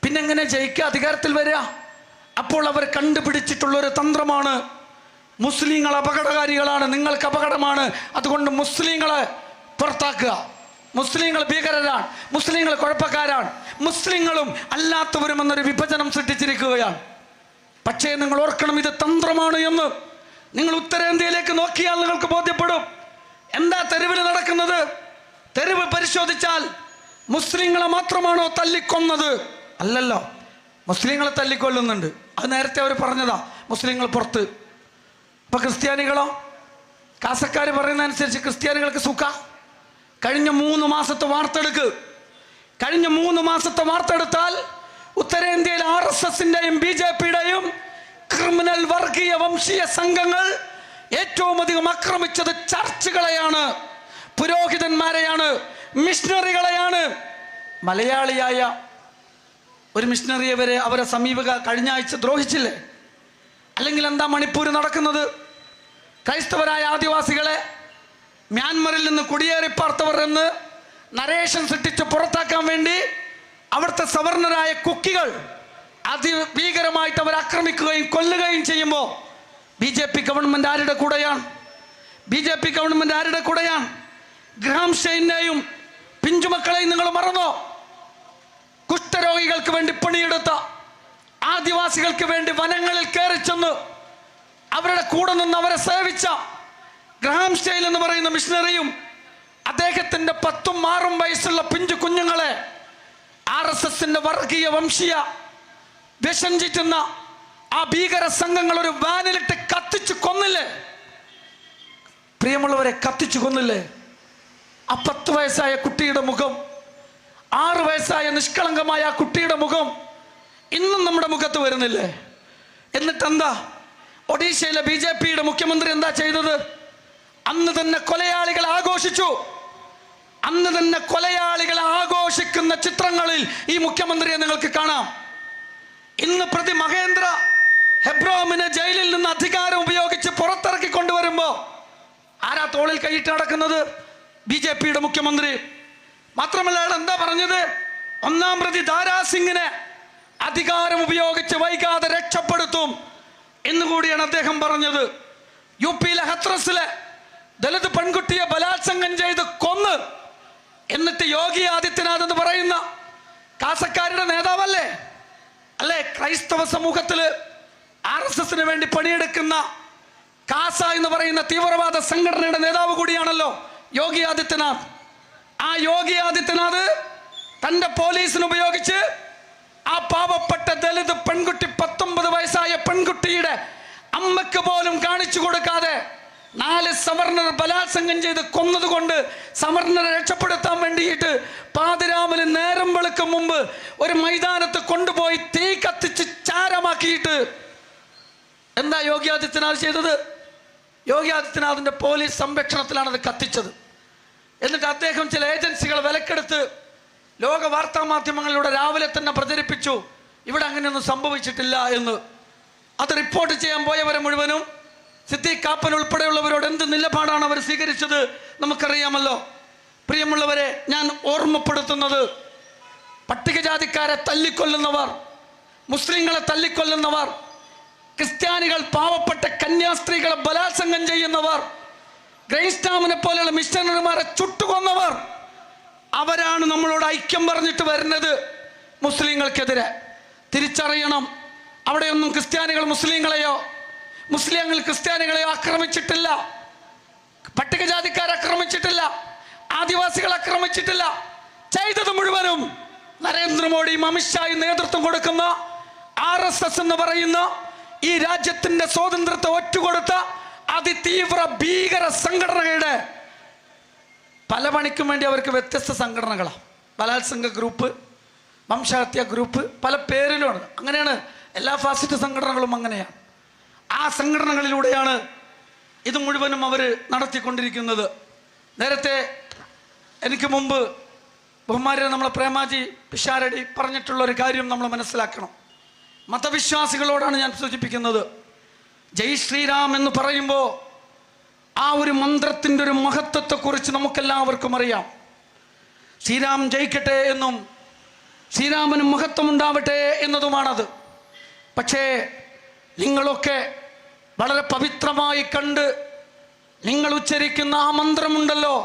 പിന്നെങ്ങനെ ജയിക്കുക, അധികാരത്തിൽ വരിക? അപ്പോൾ അവർ കണ്ടുപിടിച്ചിട്ടുള്ളൊരു തന്ത്രമാണ്, മുസ്ലിങ്ങൾ അപകടകാരികളാണ്, നിങ്ങൾക്ക് അപകടമാണ്, അതുകൊണ്ട് മുസ്ലിങ്ങളെ പുറത്താക്കുക, മുസ്ലിങ്ങൾ ഭീകരരാണ്, മുസ്ലിങ്ങൾ കുഴപ്പക്കാരാണ്, മുസ്ലിങ്ങളും അല്ലാത്തവരും എന്നൊരു വിഭജനം സൃഷ്ടിച്ചിരിക്കുകയാണ്. പക്ഷേ നിങ്ങൾ ഓർക്കണം, ഇത് തന്ത്രമാണ് എന്ന്. നിങ്ങൾ ഉത്തരേന്ത്യയിലേക്ക് നോക്കിയാൽ നിങ്ങൾക്ക് ബോധ്യപ്പെടും. എന്താ തെരുവിൽ നടക്കുന്നത്? തെരുവ് പരിശോധിച്ചാൽ മുസ്ലിങ്ങളെ മാത്രമാണോ തല്ലിക്കൊന്നത്? അല്ലല്ലോ, മുസ്ലിങ്ങളെ തല്ലിക്കൊല്ലുന്നുണ്ട്. അത് നേരത്തെ അവർ പറഞ്ഞതാ, മുസ്ലിങ്ങൾ പുറത്ത്. ഇപ്പൊ ക്രിസ്ത്യാനികളോ? കാസക്കാർ പറയുന്ന അനുസരിച്ച് ക്രിസ്ത്യാനികൾക്ക് സുഖ. കഴിഞ്ഞ 3 മാസത്തെ വാർത്തെടുക്ക്. കഴിഞ്ഞ 3 മാസത്തെ വാർത്തെടുത്താൽ ഉത്തരേന്ത്യയിൽ RSSന്റെയും BJPയുടെയും ക്രിമിനൽ വർഗീയ വംശീയ സംഘങ്ങൾ ഏറ്റവും അധികം ആക്രമിച്ചത് ചർച്ചുകളെയാണ്, പുരോഹിതന്മാരെയാണ്, മിഷണറികളെയാണ്. മലയാളിയായ ഒരു മിഷണറിയെ വരെ അവരെ സമീപക കഴിഞ്ഞ ആഴ്ച ദ്രോഹിച്ചില്ലേ? അല്ലെങ്കിൽ എന്താ മണിപ്പൂർ നടക്കുന്നത്? ക്രൈസ്തവരായ ആദിവാസികളെ മ്യാൻമറിൽ നിന്ന് കുടിയേറി പാർത്തവർ എന്ന് നരേഷൻ സൃഷ്ടിച്ച് പുറത്താക്കാൻ വേണ്ടി അവിടുത്തെ സവർണരായ കുക്കികൾ അതിഭീകരമായിട്ട് അവർ ആക്രമിക്കുകയും കൊല്ലുകയും ചെയ്യുമ്പോൾ BJP ഗവൺമെന്റ് ആരുടെ കൂടെയാണ്? BJP ഗവൺമെന്റ് ആരുടെ കൂടെയാണ്? ഗ്രഹാം ഷെയ്നെയും പിഞ്ചുമക്കളെയും നിങ്ങൾ മറന്നോ? കുഷ്ഠരോഗികൾക്ക് വേണ്ടി പണിയെടുത്ത, ആദിവാസികൾക്ക് വേണ്ടി വനങ്ങളിൽ കയറി ചെന്ന് അവരുടെ കൂടെ നിന്ന് അവരെ സേവിച്ച ഗ്രഹാം സ്റ്റൈൽ എന്ന് പറയുന്ന മിഷണറിയും അദ്ദേഹത്തിന്റെ 10ഉം 6ഉം വയസ്സുള്ള പിഞ്ചു കുഞ്ഞുങ്ങളെ RSSന്റെ വർഗീയ വംശീയ വിഷം ചീറ്റുന്ന ആ ഭീകര സംഘങ്ങൾ ഒരു വാനിലിട്ട് കത്തിച്ചു കൊന്നില്ലേ? പ്രിയമുള്ളവരെ, കത്തിച്ചു കൊന്നില്ലേ? ആ 10 വയസ്സായ കുട്ടിയുടെ മുഖം, 6 വയസ്സായ നിഷ്കളങ്കമായ ആ കുട്ടിയുടെ മുഖം ഇന്നും നമ്മുടെ മുഖത്ത് വരുന്നില്ലേ? എന്നിട്ട് എന്താ ഒഡീഷയിലെ BJPയുടെ മുഖ്യമന്ത്രി എന്താ ചെയ്തത്? അന്ന് തന്നെ കൊലയാളികളെ ആഘോഷിച്ചു. അന്ന് തന്നെ കൊലയാളികളെ ആഘോഷിക്കുന്ന ചിത്രങ്ങളിൽ ഈ മുഖ്യമന്ത്രിയെ നിങ്ങൾക്ക് കാണാം. ഇന്ന് പ്രതി മഹേന്ദ്ര ഹെബ്രോമിനെ ജയിലിൽ നിന്ന് അധികാരം ഉപയോഗിച്ച് പുറത്തിറക്കി കൊണ്ടുവരുമ്പോ ആരാ തോളിൽ കൈയിട്ട് നടക്കുന്നത്? BJPയുടെ മുഖ്യമന്ത്രി. മാത്രമല്ല, അയാൾ എന്താ പറഞ്ഞത്? 1-ാം പ്രതി ദാരാസിംഗിനെ അധികാരം ഉപയോഗിച്ച് വൈകാതെ രക്ഷപ്പെടുത്തും എന്നുകൂടിയാണ് അദ്ദേഹം പറഞ്ഞത്. UPയിലെ ഹത്രസിലെ ദലിത് പെൺകുട്ടിയെ ബലാത്സംഗം ചെയ്ത് കൊന്ന് എന്നിട്ട് യോഗി ആദിത്യനാഥ് എന്ന് പറയുന്ന കാസക്കാരുടെ നേതാവല്ലേ? അല്ലേ? ക്രൈസ്തവ സമൂഹത്തില് RSSന് വേണ്ടി പണിയെടുക്കുന്ന കാസ എന്ന് പറയുന്ന തീവ്രവാദ സംഘടനയുടെ നേതാവ് കൂടിയാണല്ലോ യോഗി ആദിത്യനാഥ്. ആ യോഗി ആദിത്യനാഥ് തന്റെ പോലീസിന് ഉപയോഗിച്ച് ആ പാവപ്പെട്ട ദലിത് പെൺകുട്ടി, 19 വയസ്സായ പെൺകുട്ടിയുടെ അമ്മക്ക് പോലും കാണിച്ചു കൊടുക്കാതെ 4 സവർണർ ബലാത്സംഗം ചെയ്ത് കൊന്നതുകൊണ്ട് സവർണരെ രക്ഷപ്പെടുത്താൻ വേണ്ടിയിട്ട് പാതിരാമന് നേരം വെളുക്കും മുമ്പ് ഒരു മൈതാനത്ത് കൊണ്ടുപോയി തീ കത്തിച്ച് ചാരമാക്കിയിട്ട് എന്താ യോഗി ആദിത്യനാഥ് ചെയ്തത്? യോഗി ആദിത്യനാഥിന്റെ പോലീസ് സംരക്ഷണത്തിലാണ് അത് കത്തിച്ചത്. എന്നിട്ട് അദ്ദേഹം ചില ഏജൻസികൾ വിലക്കെടുത്ത് ലോക വാർത്താ മാധ്യമങ്ങളിലൂടെ രാവിലെ തന്നെ പ്രചരിപ്പിച്ചു, ഇവിടെ അങ്ങനെയൊന്നും സംഭവിച്ചിട്ടില്ല എന്ന്. അത് റിപ്പോർട്ട് ചെയ്യാൻ പോയവരെ മുഴുവനും സിദ്ദീഖ് കാപ്പൻ ഉൾപ്പെടെയുള്ളവരോട് എന്ത് നിലപാടാണ് അവർ സ്വീകരിച്ചത് നമുക്കറിയാമല്ലോ. പ്രിയമുള്ളവരെ, ഞാൻ ഓർമ്മപ്പെടുത്തുന്നത്, പട്ടികജാതിക്കാരെ തല്ലിക്കൊല്ലുന്നവർ, മുസ്ലിങ്ങളെ തല്ലിക്കൊല്ലുന്നവർ ക്രിസ്ത്യാനികൾ പാവപ്പെട്ട കന്യാസ്ത്രീകളെ ബലാത്സംഗം ചെയ്യുന്നവർ, ഗ്രൈൻസ്റ്റാമിനെ പോലെയുള്ള മിഷണറിമാരെ ചുട്ടുകൊന്നവർ, അവരാണ് നമ്മളോട് ഐക്യം പറഞ്ഞിട്ട് വരുന്നത് മുസ്ലിങ്ങൾക്കെതിരെ. തിരിച്ചറിയണം, അവിടെയൊന്നും ക്രിസ്ത്യാനികൾ മുസ്ലിങ്ങളെയോ മുസ്ലിങ്ങൾ ക്രിസ്ത്യാനികളെയോ ആക്രമിച്ചിട്ടില്ല. പട്ടികജാതിക്കാർ ആക്രമിച്ചിട്ടില്ല, ആദിവാസികൾ ആക്രമിച്ചിട്ടില്ല. ചെയ്തത് മുഴുവനും നരേന്ദ്രമോദിയും അമിത്ഷായും നേതൃത്വം കൊടുക്കുന്ന RSS എന്ന് പറയുന്ന ഈ രാജ്യത്തിന്റെ സ്വാതന്ത്ര്യത്തെ ഒറ്റുകൊടുത്ത അതിതീവ്ര ഭീകര സംഘടനകളുടെ പല പണിക്കും വേണ്ടി അവർക്ക് വ്യത്യസ്ത സംഘടനകളാണ്. ബലാത്സംഗ ഗ്രൂപ്പ്, വംശഹത്യ ഗ്രൂപ്പ്, പല പേരിലുമാണ്. അങ്ങനെയാണ് എല്ലാ ഫാസിസ്റ്റ് സംഘടനകളും അങ്ങനെയാണ്. ആ സംഘടനകളിലൂടെയാണ് ഇത് മുഴുവനും അവർ നടത്തിക്കൊണ്ടിരിക്കുന്നത്. നേരത്തെ എനിക്ക് മുമ്പ് ബഹുമാനരെ നമ്മളെ പ്രേമാജി പിഷാരടി പറഞ്ഞിട്ടുള്ളൊരു കാര്യം നമ്മൾ മനസ്സിലാക്കണം. മതവിശ്വാസികളോടാണ് ഞാൻ സൂചിപ്പിക്കുന്നത്. ജയ് ശ്രീരാം എന്ന് പറയുമ്പോൾ ആ ഒരു മന്ത്രത്തിൻ്റെ ഒരു മഹത്വത്തെക്കുറിച്ച് നമുക്കെല്ലാവർക്കും അറിയാം. ശ്രീരാം ജയിക്കട്ടെ എന്നും ശ്രീരാമന് മഹത്വം ഉണ്ടാവട്ടെ എന്നതുമാണത്. പക്ഷേ നിങ്ങളൊക്കെ വളരെ പവിത്രമായി കണ്ട് നിങ്ങൾ ഉച്ചരിക്കുന്ന ആ മന്ത്രമുണ്ടല്ലോ,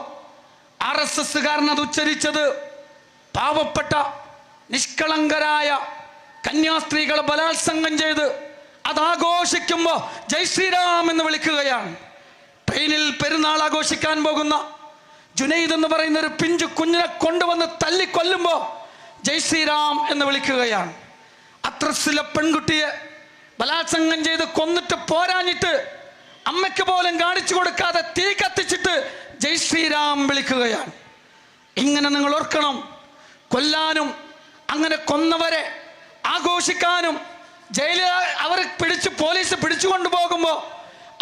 RSSകാരൻ അത് ഉച്ചരിച്ചത് പാവപ്പെട്ട നിഷ്കളങ്കരായ കന്യാസ്ത്രീകളെ ബലാത്സംഗം ചെയ്ത് അത് ആഘോഷിക്കുമ്പോൾ ജയ് ശ്രീരാം എന്ന് വിളിക്കുകയാണ്. ട്രെയിനിൽ പെരുന്നാൾ ആഘോഷിക്കാൻ പോകുന്ന ജുനൈദ് എന്ന് പറയുന്ന ഒരു പിഞ്ചു കുഞ്ഞിനെ കൊണ്ടുവന്ന് തല്ലിക്കൊല്ലുമ്പോൾ ജയ് ശ്രീരാം എന്ന് വിളിക്കുകയാണ്. അത്രസിലെ പെൺകുട്ടിയെ ബലാത്സംഗം ചെയ്ത് കൊന്നിട്ട് പോരാഞ്ഞിട്ട് അമ്മയ്ക്ക് പോലും കാണിച്ചു കൊടുക്കാതെ തീ കത്തിച്ചിട്ട് ജയ് ശ്രീരാം വിളിക്കുകയാണ്. ഇങ്ങനെ നിങ്ങൾ ഓർക്കണം, കൊല്ലാനും അങ്ങനെ കൊന്നവരെ ആഘോഷിക്കാനും ജയിലിൽ അവർ പോലീസ് പിടിച്ചു കൊണ്ടുപോകുമ്പോൾ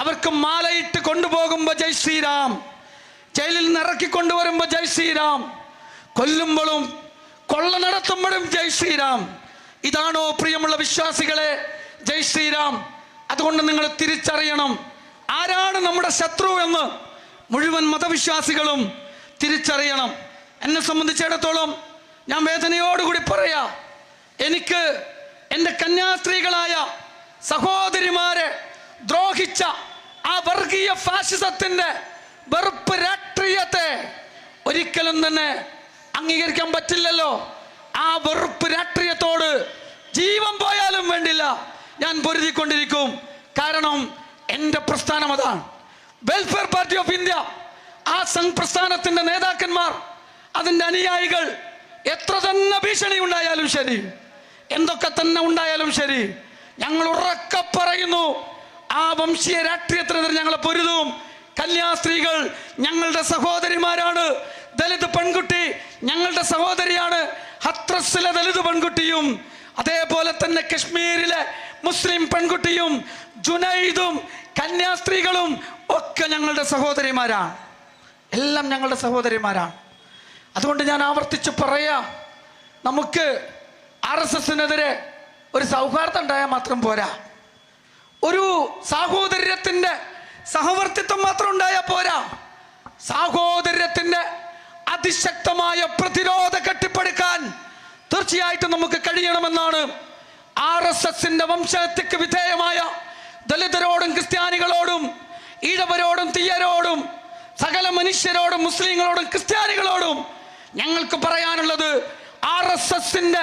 അവർക്ക് മാലയിട്ട് കൊണ്ടുപോകുമ്പോൾ ജയ് ശ്രീരാം, ജയിലിൽ നിന്ന് ഇറക്കി കൊണ്ടുവരുമ്പോൾ ജയ് ശ്രീരാം, കൊല്ലുമ്പോഴും കൊള്ള നടത്തുമ്പോഴും ജയ് ശ്രീരാം. ഇതാണോ പ്രിയമുള്ള വിശ്വാസികളെ ജയ് ശ്രീരാം? അതുകൊണ്ട് നിങ്ങൾ തിരിച്ചറിയണം ആരാണ് നമ്മുടെ ശത്രു എന്ന് മുഴുവൻ മതവിശ്വാസികളും തിരിച്ചറിയണം. എന്നെ സംബന്ധിച്ചിടത്തോളം ഞാൻ വേദനയോടുകൂടി പറയാ, എനിക്ക് എൻ്റെ കന്യാസ്ത്രീകളായ സഹോദരിമാരെ ദ്രോഹിച്ച ആ വർഗീയ ഫാഷിസത്തിന്റെ വെറുപ്പ് രാഷ്ട്രീയത്തെ ഒരിക്കലും തന്നെ അംഗീകരിക്കാൻ പറ്റില്ലല്ലോ. ആ വെറുപ്പ് രാഷ്ട്രീയത്തോട് ജീവൻ പോയാലും വേണ്ടില്ല, ഞാൻ പൊരുതിക്കൊണ്ടിരിക്കും. കാരണം എൻ്റെ പ്രസ്ഥാനം അതാണ്. വെൽഫെയർ പാർട്ടി ഓഫ് ഇന്ത്യ, ആ പ്രസ്ഥാനത്തിന്റെ നേതാക്കന്മാർ, അതിൻ്റെ അനുയായികൾ എത്ര തന്നെ ഭീഷണി ഉണ്ടായാലും ശരി, എന്തൊക്കെ തന്നെ ഉണ്ടായാലും ശരി, ഞങ്ങൾ ഉറക്കെ പറയുന്നു, ആ വംശീയ രാഷ്ട്രീയത്തിനെതിരെ ഞങ്ങളെ പൊരുതും. കന്യാസ്ത്രീകൾ ഞങ്ങളുടെ സഹോദരിമാരാണ്. ദലിത് പെൺകുട്ടി ഞങ്ങളുടെ സഹോദരിയാണ്. ഹത്രസിലെ ദലിത് പെൺകുട്ടിയും അതേപോലെ തന്നെ കശ്മീരിലെ മുസ്ലിം പെൺകുട്ടിയും ജുനൈദും കന്യാസ്ത്രീകളും ഒക്കെ ഞങ്ങളുടെ സഹോദരിമാരാണ്. എല്ലാം ഞങ്ങളുടെ സഹോദരിമാരാണ്. അതുകൊണ്ട് ഞാൻ ആവർത്തിച്ച് പറയാം, നമുക്ക് RSSനെതിരെ ഒരു സൗഹാർദ്ദം ഉണ്ടായാൽ മാത്രം പോരാ, ഒരു സാഹോദര്യത്തിന്റെ സഹവർത്തിത്വം മാത്രം ഉണ്ടായാൽ പോരാ. സാഹോദര്യത്തിന്റെ അതിശക്തമായ പ്രതിരോധ കെട്ടിപ്പടുക്കാൻ തീർച്ചയായിട്ടും നമുക്ക് കഴിയണമെന്നാണ് RSSന്റെ വംശഹത്യക്ക് വിധേയമായ ദലിതരോടും ക്രിസ്ത്യാനികളോടും ഈഴവരോടും തീയരോടും സകല മനുഷ്യരോടും മുസ്ലിങ്ങളോടും ക്രിസ്ത്യാനികളോടും ഞങ്ങൾക്ക് പറയാനുള്ളത്, RSSന്റെ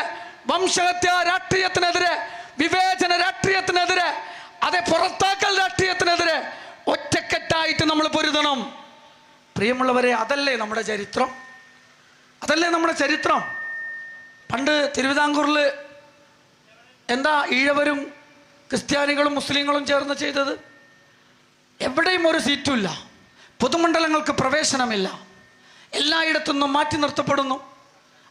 വംശഹത്യ രാഷ്ട്രീയത്തിനെതിരെ, വിവേചന രാഷ്ട്രീയത്തിനെതിരെ, അതേ പുറത്താക്കൽ രാഷ്ട്രീയത്തിനെതിരെ ഒറ്റക്കെട്ടായിട്ട് നമ്മൾ പൊരുതണം. പ്രിയമുള്ളവരെ, അതല്ലേ നമ്മുടെ ചരിത്രം? അതല്ലേ നമ്മുടെ ചരിത്രം? പണ്ട് തിരുവിതാംകൂറിൽ എന്താ ഈഴവരും ക്രിസ്ത്യാനികളും മുസ്ലിങ്ങളും ചേർന്ന് ചെയ്തത്? എവിടെയും ഒരു സീറ്റുമില്ല, പൊതുമണ്ഡലങ്ങൾക്ക് പ്രവേശനമില്ല, എല്ലായിടത്തുനിന്നും മാറ്റി നിർത്തപ്പെടുന്നു.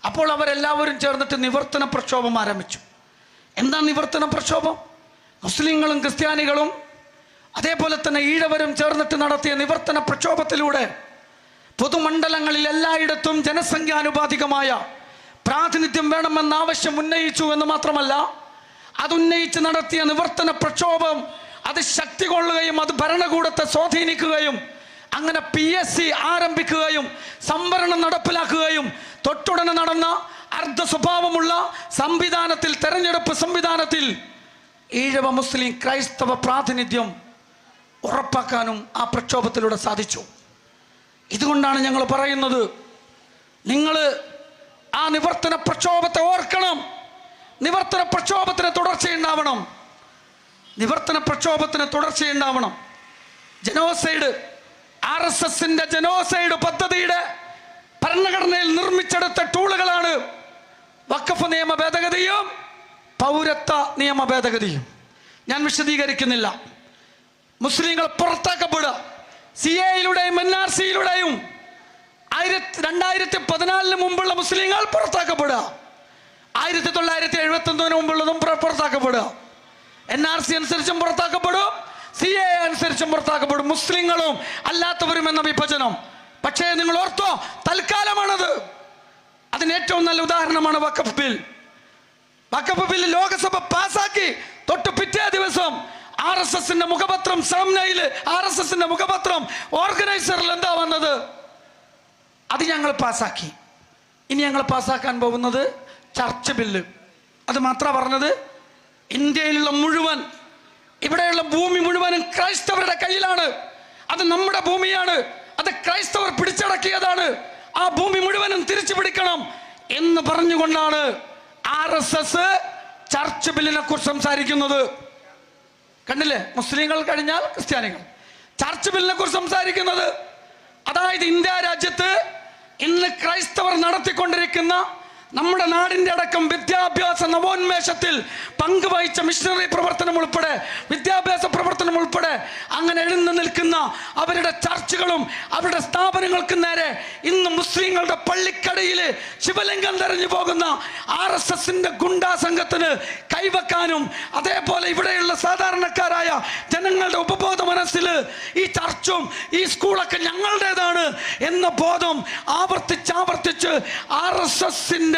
അപ്പോൾ അവരെല്ലാവരും ചേർന്നിട്ട് നിവർത്തന പ്രക്ഷോഭം ആരംഭിച്ചു. എന്താ നിവർത്തന പ്രക്ഷോഭം? മുസ്ലിങ്ങളും ക്രിസ്ത്യാനികളും അതേപോലെ തന്നെ ഈഴവരും ചേർന്നിട്ട് നടത്തിയ നിവർത്തന പ്രക്ഷോഭത്തിലൂടെ പൊതുമണ്ഡലങ്ങളിൽ എല്ലായിടത്തും ജനസംഖ്യാനുപാതികമായ പ്രാതിനിധ്യം വേണമെന്ന ആവശ്യം ഉന്നയിച്ചു എന്ന് മാത്രമല്ല, അതുന്നയിച്ച് നടത്തിയ നിവർത്തന പ്രക്ഷോഭം അത് ശക്തി കൊള്ളുകയും അത് ഭരണകൂടത്തെ സ്വാധീനിക്കുകയും അങ്ങനെ PSC ആരംഭിക്കുകയും സംവരണം നടപ്പിലാക്കുകയും തൊട്ടുടനെ നടന്ന അർദ്ധ സ്വഭാവമുള്ള സംവിധാനത്തിൽ, തെരഞ്ഞെടുപ്പ് സംവിധാനത്തിൽ ഈഴവ മുസ്ലിം ക്രൈസ്തവ പ്രാതിനിധ്യം ഉറപ്പാക്കാനും ആ പ്രക്ഷോഭത്തിലൂടെ സാധിച്ചു. ഇതുകൊണ്ടാണ് ഞങ്ങൾ പറയുന്നത്, നിങ്ങൾ ആ നിവർത്തന പ്രക്ഷോഭത്തെ ഓർക്കണം. നിവർത്തന പ്രക്ഷോഭത്തിന് തുടർച്ചയുണ്ടാവണം. നിവർത്തന പ്രക്ഷോഭത്തിന് തുടർച്ചയുണ്ടാവണം. ജനോസൈഡ്, RSSന്റെ ജനോസൈഡ് പദ്ധതിയുടെ ഭരണഘടനയിൽ നിർമ്മിച്ചെടുത്ത ടൂളുകളാണ് വഖഫ് നിയമ ഭേദഗതിയും പൗരത്വ നിയമ ഭേദഗതിയും. ഞാൻ വിശദീകരിക്കുന്നില്ല. മുസ്ലിങ്ങൾ പുറത്താക്കപ്പെടുക CAയിലൂടെയും NRCയിലൂടെയും 2014 മുമ്പുള്ള മുസ്ലിങ്ങൾ പുറത്താക്കപ്പെടുക, 1971 മുമ്പുള്ളതും പുറത്താക്കപ്പെടുക. NRC അനുസരിച്ചും പുറത്താക്കപ്പെടും, CA അനുസരിച്ചും പുറത്താക്കപ്പെടും, മുസ്ലിങ്ങളും അല്ലാത്തവരും എന്ന വിഭജനം. പക്ഷേ നിങ്ങൾ ഓർത്തോ, തൽക്കാലമാണത്. അതിന് ഏറ്റവും നല്ല ഉദാഹരണമാണ് വഖഫ് ബിൽ. വഖഫ് ബിൽ ലോകസഭ പാസാക്കി തൊട്ട് പിറ്റേ ദിവസം RSSന്റെ മുഖപത്രം സാംനയിൽ, RSSന്റെ മുഖപത്രം ഓർഗനൈസറിൽ എന്താ വന്നത്? അത് ഞങ്ങൾ പാസാക്കി. ഇനി ഞങ്ങൾ പാസാക്കാൻ പോകുന്നത് ചർച്ച് ബില്ല്. അത് മാത്രമാണ് പറഞ്ഞത്. ഇന്ത്യയിലുള്ള മുഴുവൻ, ഇവിടെയുള്ള ഭൂമി മുഴുവനും ക്രൈസ്തവരുടെ കയ്യിലാണ്. അത് നമ്മുടെ ഭൂമിയാണ്, അത് ക്രൈസ്തവർ പിടിച്ചടക്കിയതാണ്. ആ ഭൂമി മുഴുവനും തിരിച്ചു പിടിക്കണം എന്ന് പറഞ്ഞുകൊണ്ടാണ് RSS ചർച്ച് ബില്ലിനെ കുറിച്ച് സംസാരിക്കുന്നത്. കണ്ടില്ലേ? മുസ്ലിങ്ങൾ കഴിഞ്ഞാൽ ക്രിസ്ത്യാനികൾ ചർച്ച് ബില്ലിനെ കുറിച്ച് സംസാരിക്കുന്നത്. അതായത് ഇന്ത്യ രാജ്യത്ത് ഇന്ന് ക്രൈസ്തവർ നടത്തിക്കൊണ്ടിരിക്കുന്ന നമ്മുടെ നാടിൻ്റെ അടക്കം വിദ്യാഭ്യാസ നവോന്മേഷത്തിൽ പങ്കുവഹിച്ച മിഷണറി പ്രവർത്തനം ഉൾപ്പെടെ, വിദ്യാഭ്യാസ പ്രവർത്തനം ഉൾപ്പെടെ അങ്ങനെ എഴുന്നു നിൽക്കുന്ന അവരുടെ ചർച്ചുകളും അവരുടെ സ്ഥാപനങ്ങൾക്കും നേരെ ഇന്ന് മുസ്ലിങ്ങളുടെ പള്ളിക്കടയിൽ ശിവലിംഗം തെരഞ്ഞു പോകുന്ന RSSന്റെ ഗുണ്ടാ സംഘത്തിന് കൈവെക്കാനും, അതേപോലെ ഇവിടെയുള്ള സാധാരണക്കാരായ ജനങ്ങളുടെ ഉപബോധ മനസ്സിൽ ഈ ചർച്ചും ഈ സ്കൂളൊക്കെ ഞങ്ങളുടേതാണ് എന്ന ബോധം ആവർത്തിച്ച് RSSന്റെ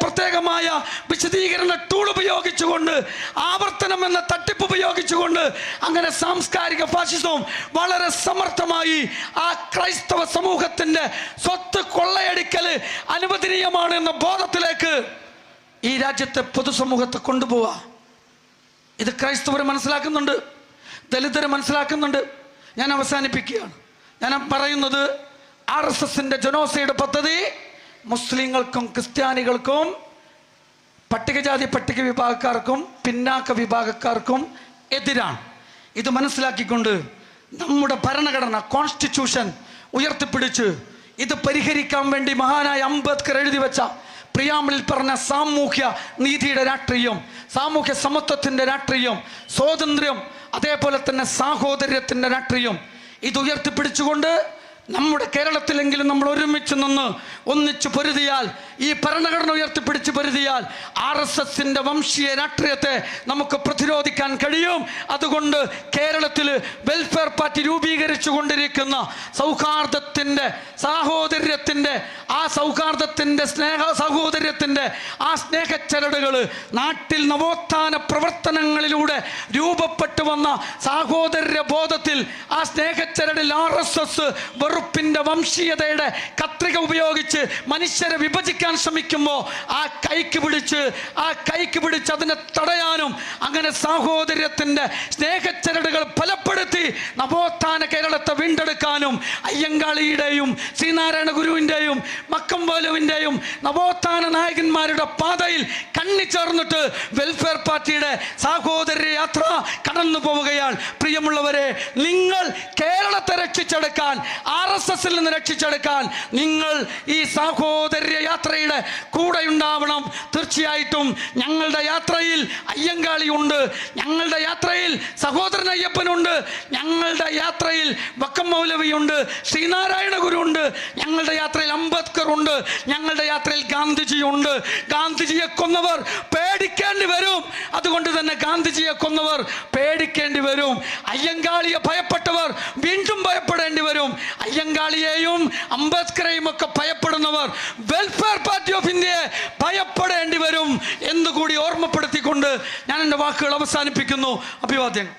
പ്രത്യേകമായ വിശദീകരണ ടൂൾ ഉപയോഗിച്ചുകൊണ്ട്, ആവർത്തനം എന്ന തട്ടിപ്പ് ഉപയോഗിച്ചുകൊണ്ട് അങ്ങനെ സാംസ്കാരിക ഫാഷിസവും വളരെ സമർത്ഥമായി ആ ക്രൈസ്തവ സമൂഹത്തിന്റെ സ്വത്ത് കൊള്ളയടിക്കല് അനുവദനീയമാണ് എന്ന ബോധത്തിലേക്ക് ഈ രാജ്യത്തെ പൊതുസമൂഹത്തെ കൊണ്ടുപോവുക. ഇത് ക്രൈസ്തവർ മനസ്സിലാക്കുന്നുണ്ട്, ദലിതർ മനസ്സിലാക്കുന്നുണ്ട്. ഞാൻ അവസാനിപ്പിക്കുകയാണ്. ഞാൻ പറയുന്നത്, RSSന്റെ ജനോസൈഡ് പദ്ധതി മുസ്ലിങ്ങൾക്കും ക്രിസ്ത്യാനികൾക്കും പട്ടികജാതി പട്ടിക വിഭാഗക്കാർക്കും പിന്നാക്ക വിഭാഗക്കാർക്കും എതിരാണ്. ഇത് മനസ്സിലാക്കിക്കൊണ്ട് നമ്മുടെ ഭരണഘടന, കോൺസ്റ്റിറ്റ്യൂഷൻ ഉയർത്തിപ്പിടിച്ച് ഇത് പരിഹരിക്കാൻ വേണ്ടി മഹാനായ അംബേദ്കർ എഴുതി വെച്ച പ്രിയാമ്പിളിൽ പറഞ്ഞ സാമൂഹ്യ നീതിയുടെ രാഷ്ട്രീയം, സാമൂഹ്യ സമത്വത്തിൻ്റെ രാഷ്ട്രീയം, സ്വാതന്ത്ര്യം, അതേപോലെ തന്നെ സാഹോദര്യത്തിൻ്റെ രാഷ്ട്രീയം, ഇത് ഉയർത്തിപ്പിടിച്ചുകൊണ്ട് നമ്മുടെ കേരളത്തിലെങ്കിലും നമ്മൾ ഒരുമിച്ച് നിന്ന് ഒന്നിച്ച് പൊരുതിയാൽ, ഈ ഭരണഘടന ഉയർത്തിപ്പിടിച്ച് പൊരുതിയാൽ RSSന്റെ വംശീയ രാഷ്ട്രീയത്തെ നമുക്ക് പ്രതിരോധിക്കാൻ കഴിയും. അതുകൊണ്ട് കേരളത്തിൽ വെൽഫെയർ പാർട്ടി രൂപീകരിച്ചു കൊണ്ടിരിക്കുന്ന സൗഹാർദ്ദത്തിൻ്റെ, സാഹോദര്യത്തിൻ്റെ, ആ സൗഹാർദ്ദത്തിൻ്റെ സാഹോദര്യത്തിൻ്റെ ആ സ്നേഹച്ചരടുകൾ നാട്ടിൽ നവോത്ഥാന പ്രവർത്തനങ്ങളിലൂടെ രൂപപ്പെട്ടു വന്ന സാഹോദര്യ ബോധത്തിൽ ആ സ്നേഹച്ചരടിൽ RSS വെറുപ്പിൻ്റെ വംശീയതയുടെ കത്രിക ഉപയോഗിച്ച് മനുഷ്യരെ വിഭജിക്കാൻ ശ്രമിക്കുമ്പോൾ ആ കൈക്ക് പിടിച്ച് അതിനെ തടയാനും, അങ്ങനെ സാഹോദര്യത്തിൻ്റെ സ്നേഹച്ചരടുകൾ ഫലപ്പെടുത്തി നവോത്ഥാന കേരളത്തെ വീണ്ടെടുക്കാനും അയ്യങ്കാളിയുടെയും ശ്രീനാരായണ ഗുരുവിൻ്റെയും മക്കംപോലുവിൻ്റെയും നവോത്ഥാന നായകന്മാരുടെ പാതയിൽ കണ്ണിച്ചേർന്നിട്ട് വെൽഫെയർ പാർട്ടിയുടെ സാഹോദര്യ യാത്ര കടന്നു പോവുകയാണ്. പ്രിയമുള്ളവരെ, നിങ്ങൾ കേരളത്തെ രക്ഷിച്ചെടുക്കാൻ, RSSൽ നിന്ന് രക്ഷിച്ചെടുക്കാൻ നിങ്ങൾ ഈ സാഹോദര്യ യാത്രയുടെ കൂടെ ഉണ്ടാവണം. തീർച്ചയായിട്ടും ഞങ്ങളുടെ യാത്രയിൽ അയ്യങ്കാളിയുണ്ട്, ഞങ്ങളുടെ യാത്രയിൽ സഹോദരൻ അയ്യപ്പനുണ്ട്, ഞങ്ങളുടെ യാത്രയിൽ വക്കം മൗലവിയുണ്ട്, ശ്രീനാരായണ ഗുരുവുണ്ട്, ഞങ്ങളുടെ യാത്രയിൽ അംബേദ്കർ ഉണ്ട്, ഞങ്ങളുടെ യാത്രയിൽ ഗാന്ധിജിയുണ്ട്. ഗാന്ധിജിയെ കൊന്നവർ പേടിക്കേണ്ടി വരും. അതുകൊണ്ട് തന്നെ ഗാന്ധിജിയെ കൊന്നവർ പേടിക്കേണ്ടി വരും. അയ്യങ്കാളിയെ ഭയപ്പെട്ടവർ വീണ്ടും ഭയപ്പെടേണ്ടി വരും. അയ്യങ്കാളിയെയും അംബേദ്കറെയും ഒക്കെ ഭയപ്പെടുന്നവർ വെൽഫെയർ പാർട്ടി ഓഫ് ഇന്ത്യയെ ഭയപ്പെടേണ്ടി വരും എന്നുകൂടി ഓർമ്മപ്പെടുത്തിക്കൊണ്ട് ഞാൻ എൻ്റെ വാക്കുകൾ അവസാനിപ്പിക്കുന്നു. അഭിവാദ്യങ്ങൾ.